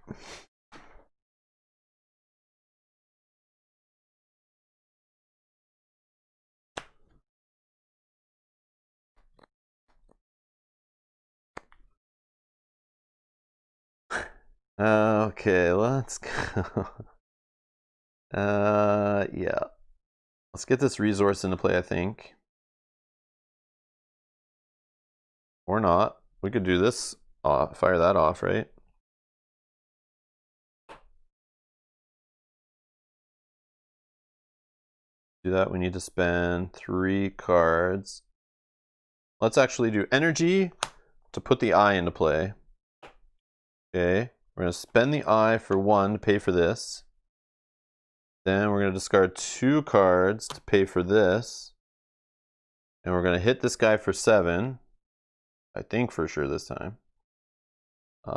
Okay, let's go. Yeah. Let's get this resource into play, I think. Or not. We could do this off, fire that off, right? Do that, we need to spend 3 cards. Let's actually do energy to put the eye into play. Okay, we're going to spend the eye for 1 to pay for this. Then we're going to discard 2 cards to pay for this. And we're going to hit this guy for 7. I think for sure this time.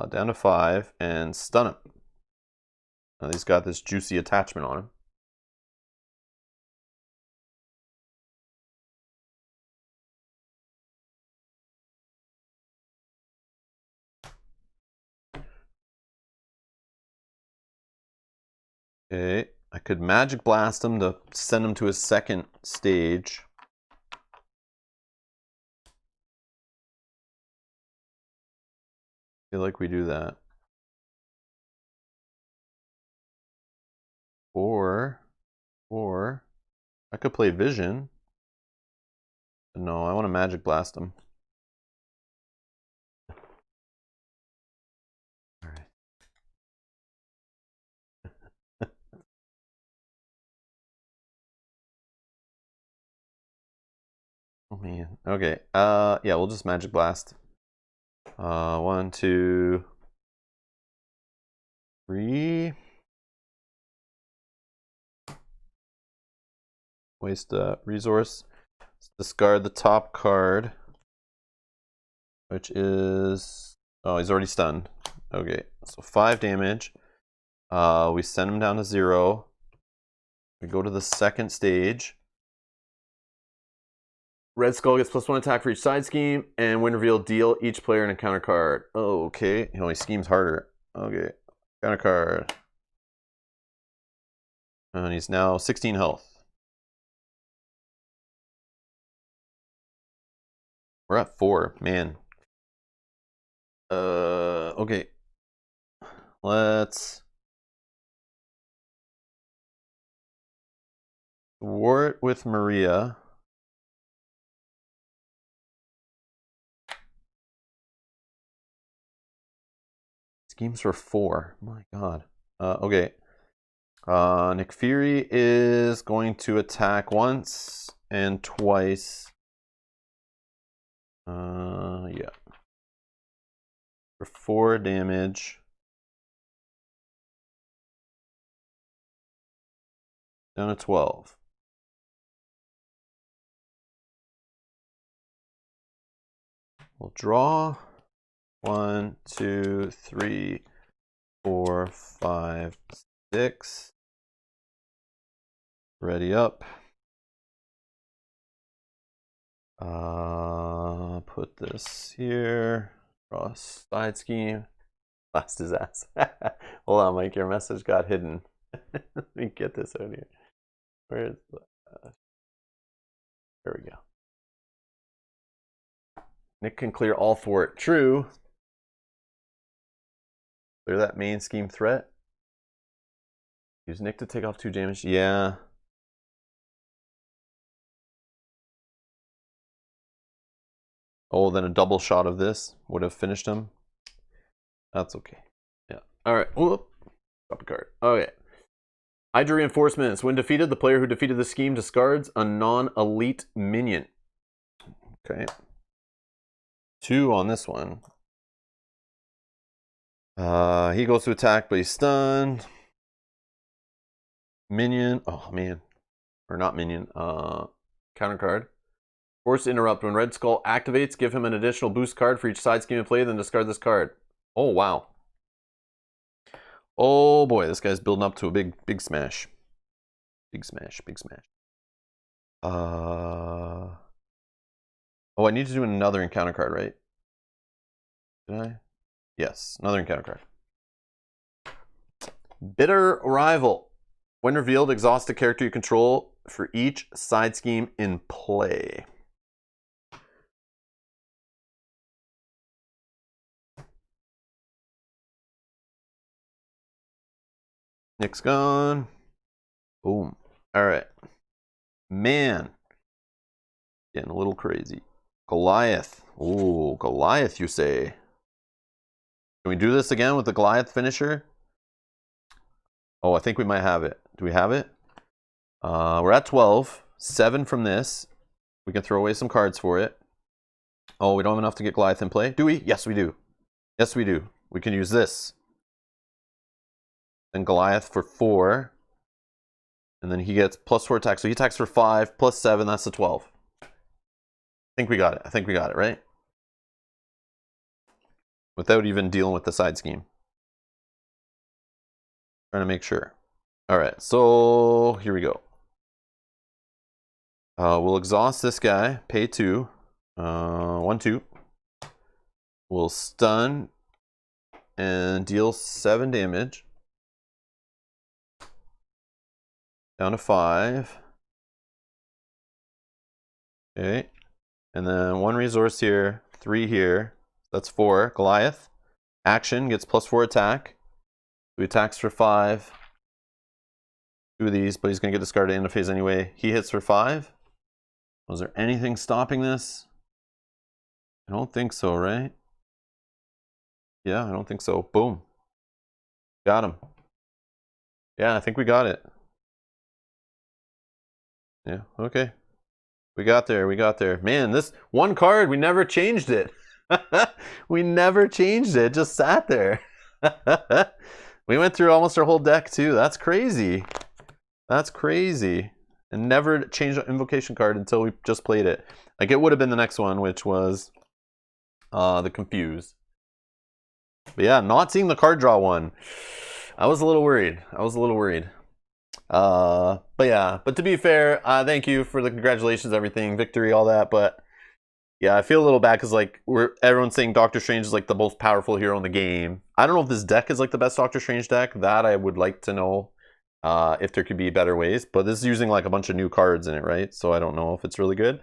Down to 5 and stun him. Now he's got this juicy attachment on him. Okay, I could Magic Blast him to send him to his second stage. I feel like we do that. Or I could play Vision. No, I want to Magic Blast him. All right. Oh man. Okay. Yeah, we'll just Magic Blast. 1, 2, 3. Waste a resource. Let's discard the top card, which is... Oh, he's already stunned. Okay, so 5 damage. We send him down to 0. We go to the second stage. Red Skull gets +1 attack for each side scheme, and when revealed, deal each player an encounter card. Oh, okay. He only schemes harder. Okay. Counter card. And he's now 16 health. We're at 4, man. Okay. Let's thwart with Maria. Schemes for 4. My God. Okay. Nick Fury is going to attack once and twice. Yeah. For 4 damage. Down to 12. We'll draw. 1, 2, 3, 4, 5, 6. Ready up. Put this here. Draw a side scheme. Blast his ass. Hold on, Mike. Your message got hidden. Let me get this out here. Where is the... there we go. Nick can clear all thwart. True. Clear that main scheme threat. Use Nick to take off 2 damage. Yeah. Oh, then a double shot of this would have finished him. That's okay. Yeah. All right. Whoop. Drop a card. Okay. Hydra reinforcements. When defeated, the player who defeated the scheme discards a non-elite minion. Okay. 2 on this one. He goes to attack, but he's stunned. Minion. Oh, man. Or not minion. Counter card. Force interrupt. When Red Skull activates, give him an additional boost card for each side scheme in play, then discard this card. Oh, wow. Oh, boy. This guy's building up to a big smash. Big smash. Big smash. Oh, I need to do another encounter card, right? Did I? Yes, another encounter card. Bitter Rival. When revealed, exhaust a character you control for each side scheme in play. Nick's gone. Boom. All right. Man. Getting a little crazy. Goliath. Ooh, Goliath, you say. Can we do this again with the Goliath finisher? Oh, I think we might have it. Do we have it? We're at 12. 7 from this. We can throw away some cards for it. Oh, we don't have enough to get Goliath in play. Do we? Yes, we do. Yes, we do. We can use this. Then Goliath for 4. And then he gets +4 attack. So he attacks for 5, +7. That's the 12. I think we got it. I think we got it, right? Without even dealing with the side scheme. Trying to make sure. All right, so here we go. We'll exhaust this guy, pay 2. 1, 2. We'll stun and deal 7 damage. Down to 5. Okay. And then 1 resource here, 3 here. That's 4. Goliath. Action gets +4 attack. He attacks for 5. 2 of these, but he's going to get discarded in the phase anyway. He hits for 5. Was there anything stopping this? I don't think so, right? Yeah, I don't think so. Boom. Got him. Yeah, I think we got it. Yeah, okay. We got there, we got there. Man, this one card, we never changed it. We never changed it, just sat there. We went through almost our whole deck too. That's crazy. That's crazy. And never changed the invocation card until we just played it. Like it would have been the next one, which was the Confuse. But yeah, not seeing the card draw one. I was a little worried. I was a little worried. But yeah, but to be fair, thank you for the congratulations, everything, victory, all that. But yeah, I feel a little bad because like everyone's saying Doctor Strange is like the most powerful hero in the game. I don't know if this deck is like the best Doctor Strange deck. That I would like to know if there could be better ways. But this is using like a bunch of new cards in it, right? So I don't know if it's really good.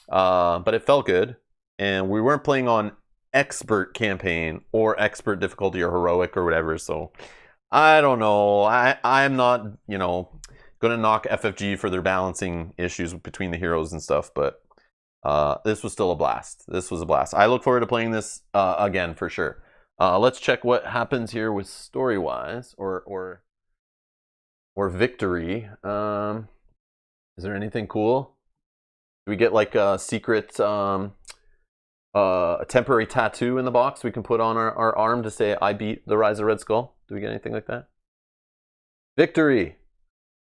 But it felt good, and we weren't playing on expert campaign or expert difficulty or heroic or whatever. So I don't know. I'm not, you know, gonna knock FFG for their balancing issues between the heroes and stuff, but this was still a blast. This was a blast. I look forward to playing this again for sure. Let's check what happens here with story-wise or victory. Is there anything cool? Do we get like a secret a temporary tattoo in the box we can put on our arm to say I beat the Rise of Red Skull? Do we get anything like that? Victory!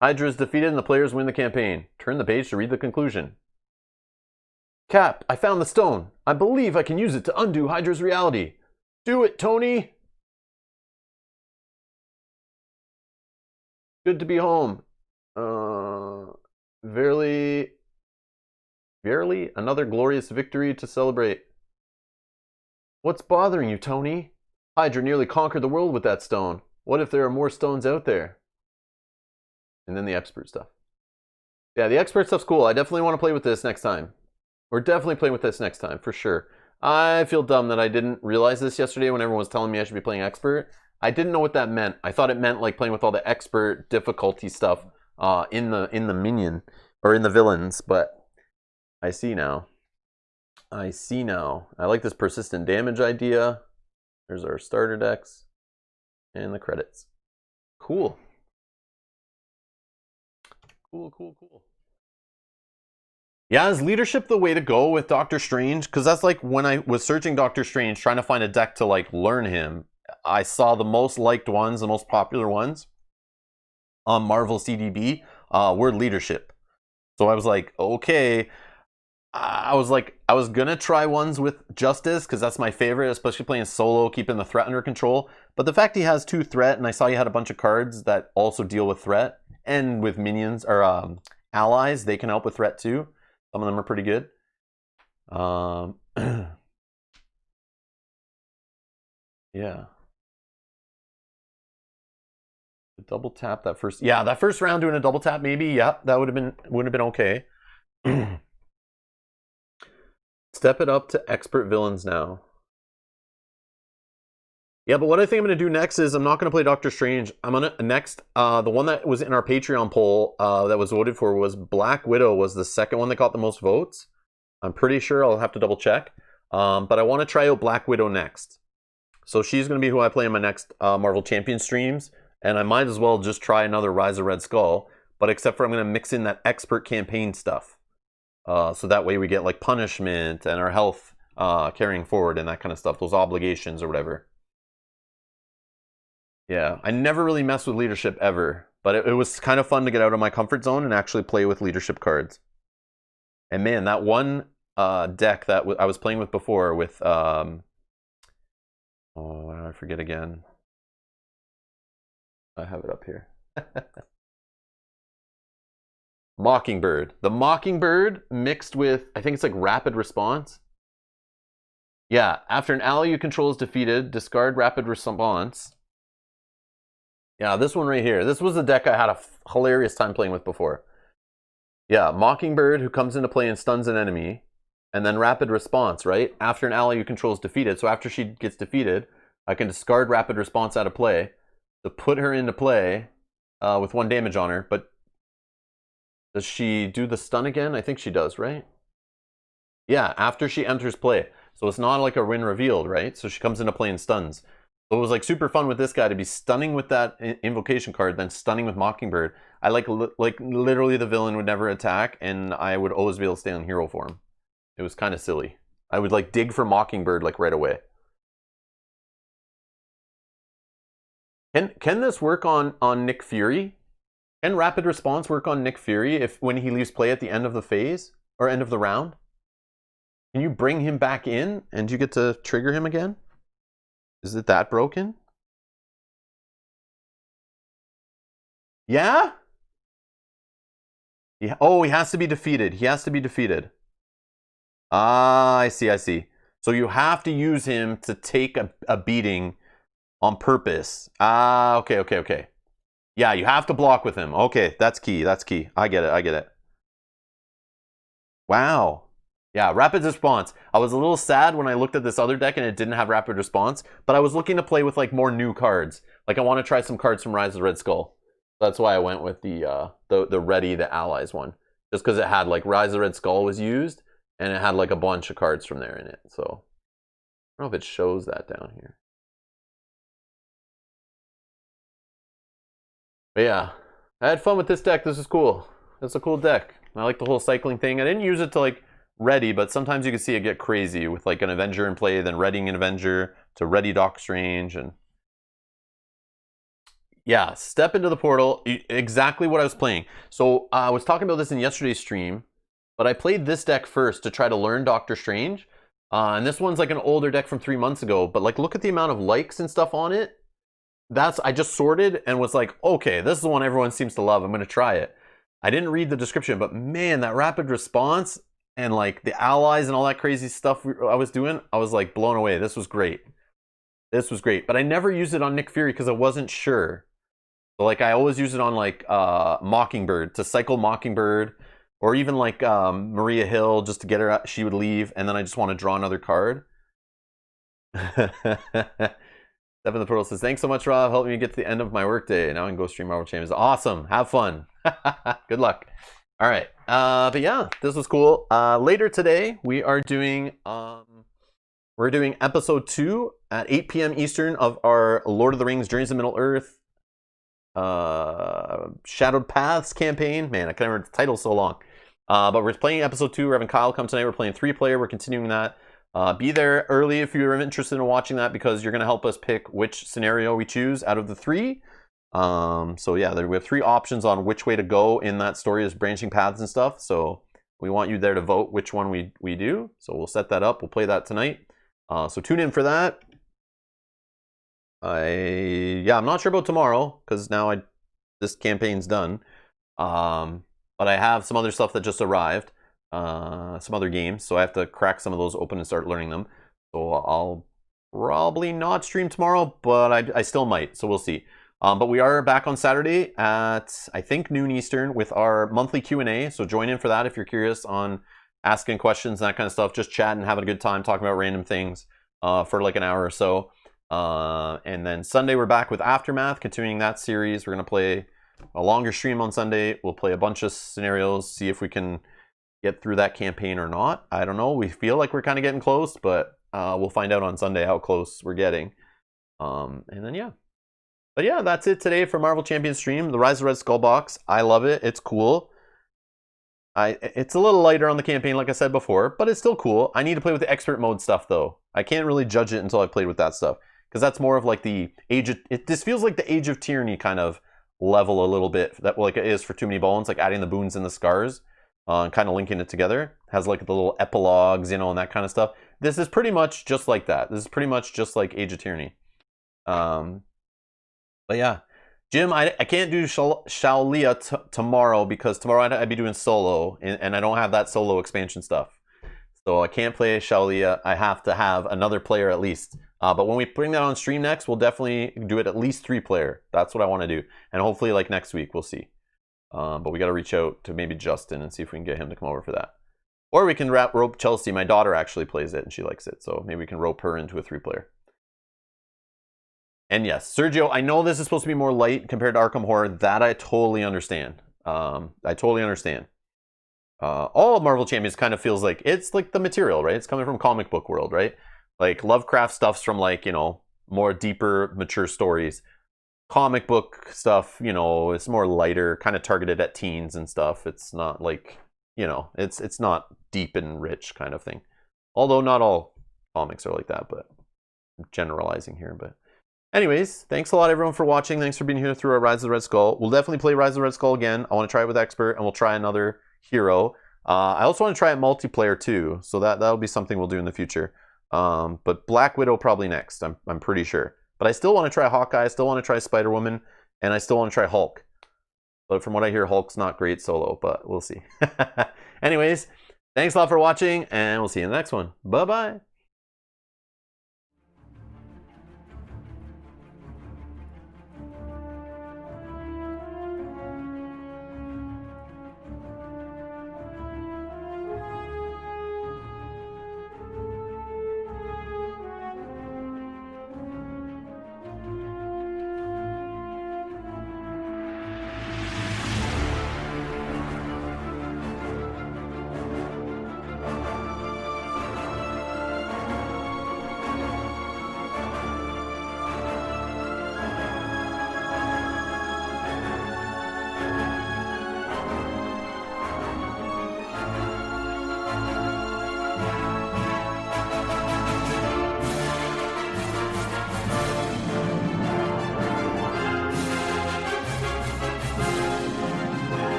Hydra is defeated and the players win the campaign. Turn the page to read the conclusion. Cap, I found the stone. I believe I can use it to undo Hydra's reality. Do it, Tony! Good to be home. Verily, another glorious victory to celebrate. What's bothering you, Tony? Hydra nearly conquered the world with that stone. What if there are more stones out there? And then the expert stuff. Yeah, the expert stuff's cool. I definitely want to play with this next time. We're definitely playing with this next time, for sure. I feel dumb that I didn't realize this yesterday when everyone was telling me I should be playing expert. I didn't know what that meant. I thought it meant like playing with all the expert difficulty stuff in the minion or in the villains, but I see now. I see now. I like this persistent damage idea. There's our starter decks and the credits. Cool. Cool. Yeah, is leadership the way to go with Doctor Strange? Because that's like when I was searching Doctor Strange, trying to find a deck to like learn him. I saw the most liked ones, the most popular ones on Marvel CDB were leadership. So I was like, okay. I was gonna try ones with Justice because that's my favorite, especially playing solo, keeping the threat under control. But the fact he has 2 threat, and I saw you had a bunch of cards that also deal with threat and with minions or allies, they can help with threat too. Some of them are pretty good. Yeah. Double tap that first. Yeah, that first round doing a double tap, maybe. Yeah, that wouldn't have been okay. Step it up to expert villains now. Yeah, but what I think I'm going to do next is I'm not going to play Doctor Strange. I'm going to next, the one that was in our Patreon poll that was voted for was Black Widow was the second one that got the most votes. I'm pretty sure. I'll have to double check. But I want to try out Black Widow next. So she's going to be who I play in my next Marvel Champion streams. And I might as well just try another Rise of Red Skull. But except for I'm going to mix in that expert campaign stuff. So that way we get like punishment and our health carrying forward and that kind of stuff. Those obligations or whatever. Yeah, I never really messed with leadership ever. But it was kind of fun to get out of my comfort zone and actually play with leadership cards. And man, that one deck that I was playing with before with... oh, I forget again. I have it up here. Mockingbird. The Mockingbird mixed with, I think it's like Rapid Response. Yeah, after an ally you control is defeated, discard Rapid Response. Yeah, this one right here. This was the deck I had a hilarious time playing with before. Yeah, Mockingbird who comes into play and stuns an enemy. And then Rapid Response, right? After an ally you control is defeated. So after she gets defeated, I can discard Rapid Response out of play to put her into play with 1 damage on her. But does she do the stun again? I think she does, right? Yeah, after she enters play. So it's not like a win revealed, right? So she comes into play and stuns. So it was like super fun with this guy to be stunning with that invocation card, then stunning with Mockingbird. I like literally the villain would never attack, and I would always be able to stay on hero form. It was kind of silly. I would like dig for Mockingbird like right away. Can this work on Nick Fury? Can Rapid Response work on Nick Fury if when he leaves play at the end of the phase or end of the round? Can you bring him back in and you get to trigger him again? Is it that broken? Yeah? Oh, he has to be defeated. He has to be defeated. Ah, I see, I see. So you have to use him to take a beating on purpose. Ah, okay, okay, okay. Yeah, you have to block with him. Okay, that's key. That's key. I get it. I get it. Wow. Yeah, rapid response. I was a little sad when I looked at this other deck and it didn't have rapid response, but I was looking to play with like more new cards. Like I want to try some cards from Rise of the Red Skull. That's why I went with the Ready the Allies one. Just because it had like Rise of the Red Skull was used and it had like a bunch of cards from there in it. So I don't know if it shows that down here. But yeah, I had fun with this deck. This is cool. It's a cool deck. I like the whole cycling thing. I didn't use it to like ready, but sometimes you can see it get crazy with like an Avenger in play, then readying an Avenger to ready Doc Strange, and yeah, step into the portal. Exactly what I was playing. So I was talking about this in yesterday's stream, but I played this deck first to try to learn Doctor Strange. And this one's like an older deck from 3 months ago, but like look at the amount of likes and stuff on it. I just sorted and was like, okay, this is the one everyone seems to love. I'm going to try it. I didn't read the description, but man, that rapid response and like the allies and all that crazy stuff I was doing, I was like blown away. This was great. This was great. But I never used it on Nick Fury because I wasn't sure. So like I always use it on like Mockingbird to cycle Mockingbird, or even like Maria Hill just to get her out. She would leave, and then I just want to draw another card. Step in the Portal says, thanks so much, Rob. Helping me get to the end of my workday. Now I can go stream Marvel Champions. Awesome. Have fun. Good luck. All right. But yeah, this was cool. Later today, we are doing episode 2 at 8 p.m. Eastern of our Lord of the Rings Journeys of Middle-earth Shadowed Paths campaign. Man, I can't remember the title so long. But we're playing episode 2. We're having Kyle come tonight. We're playing 3-player. We're continuing that. Be there early if you're interested in watching that, because you're going to help us pick which scenario we choose out of the 3. So yeah, we have 3 options on which way to go in that story as branching paths and stuff. So we want you there to vote which one we do. So we'll set that up. We'll play that tonight. So tune in for that. I'm not sure about tomorrow because now this campaign's done. But I have some other stuff that just arrived. Some other games, so I have to crack some of those open and start learning them. So I'll probably not stream tomorrow, but I still might, so we'll see. But we are back on Saturday at, I think, noon Eastern with our monthly Q&A, so join in for that if you're curious on asking questions and that kind of stuff, just chatting, having a good time, talking about random things for like an hour or so. And then Sunday we're back with Aftermath, continuing that series. We're going to play a longer stream on Sunday. We'll play a bunch of scenarios, see if we can get through that campaign or not. I don't know. We feel like we're kind of getting close, but we'll find out on Sunday how close we're getting. And then yeah. But yeah, that's it today for Marvel Champions stream. The Rise of Red Skull box. I love it. It's cool. It's a little lighter on the campaign, like I said before, but it's still cool. I need to play with the expert mode stuff though. I can't really judge it until I've played with that stuff, because that's more of like the age of this feels like the Age of Tyranny kind of level a little bit, that like it is for Too Many Bones, like adding the boons and the scars. And kind of linking it together. Has like the little epilogues, and that kind of stuff. This is pretty much just like that. This is pretty much just like Age of Tyranny. But yeah. Jim, I can't do Shaolia tomorrow because tomorrow I'd be doing solo, and I don't have that solo expansion stuff. So I can't play Shaolia. I have to have another player at least. But when we bring that on stream next, we'll definitely do it at least 3-player. That's what I want to do. And hopefully like next week, we'll see. But we got to reach out to maybe Justin and see if we can get him to come over for that. Or we can rope Chelsea. My daughter actually plays it and she likes it. So maybe we can rope her into a 3-player. And yes, Sergio, I know this is supposed to be more light compared to Arkham Horror. That I totally understand. I totally understand. All of Marvel Champions kind of feels like it's like the material, right? It's coming from comic book world, right? Like Lovecraft stuff's from like, more deeper, mature stories. Comic book stuff, it's more lighter, kind of targeted at teens and stuff. It's not like, it's not deep and rich kind of thing. Although not all comics are like that, but I'm generalizing here. But anyways, thanks a lot everyone for watching. Thanks for being here through our Rise of the Red Skull. We'll definitely play Rise of the Red Skull again. I want to try it with Expert, and we'll try another hero. I also want to try it multiplayer too, so that'll be something we'll do in the future. But Black Widow probably next, I'm pretty sure. But I still want to try Hawkeye, I still want to try Spider-Woman, and I still want to try Hulk. But from what I hear, Hulk's not great solo, but we'll see. Anyways, thanks a lot for watching, and we'll see you in the next one. Bye-bye.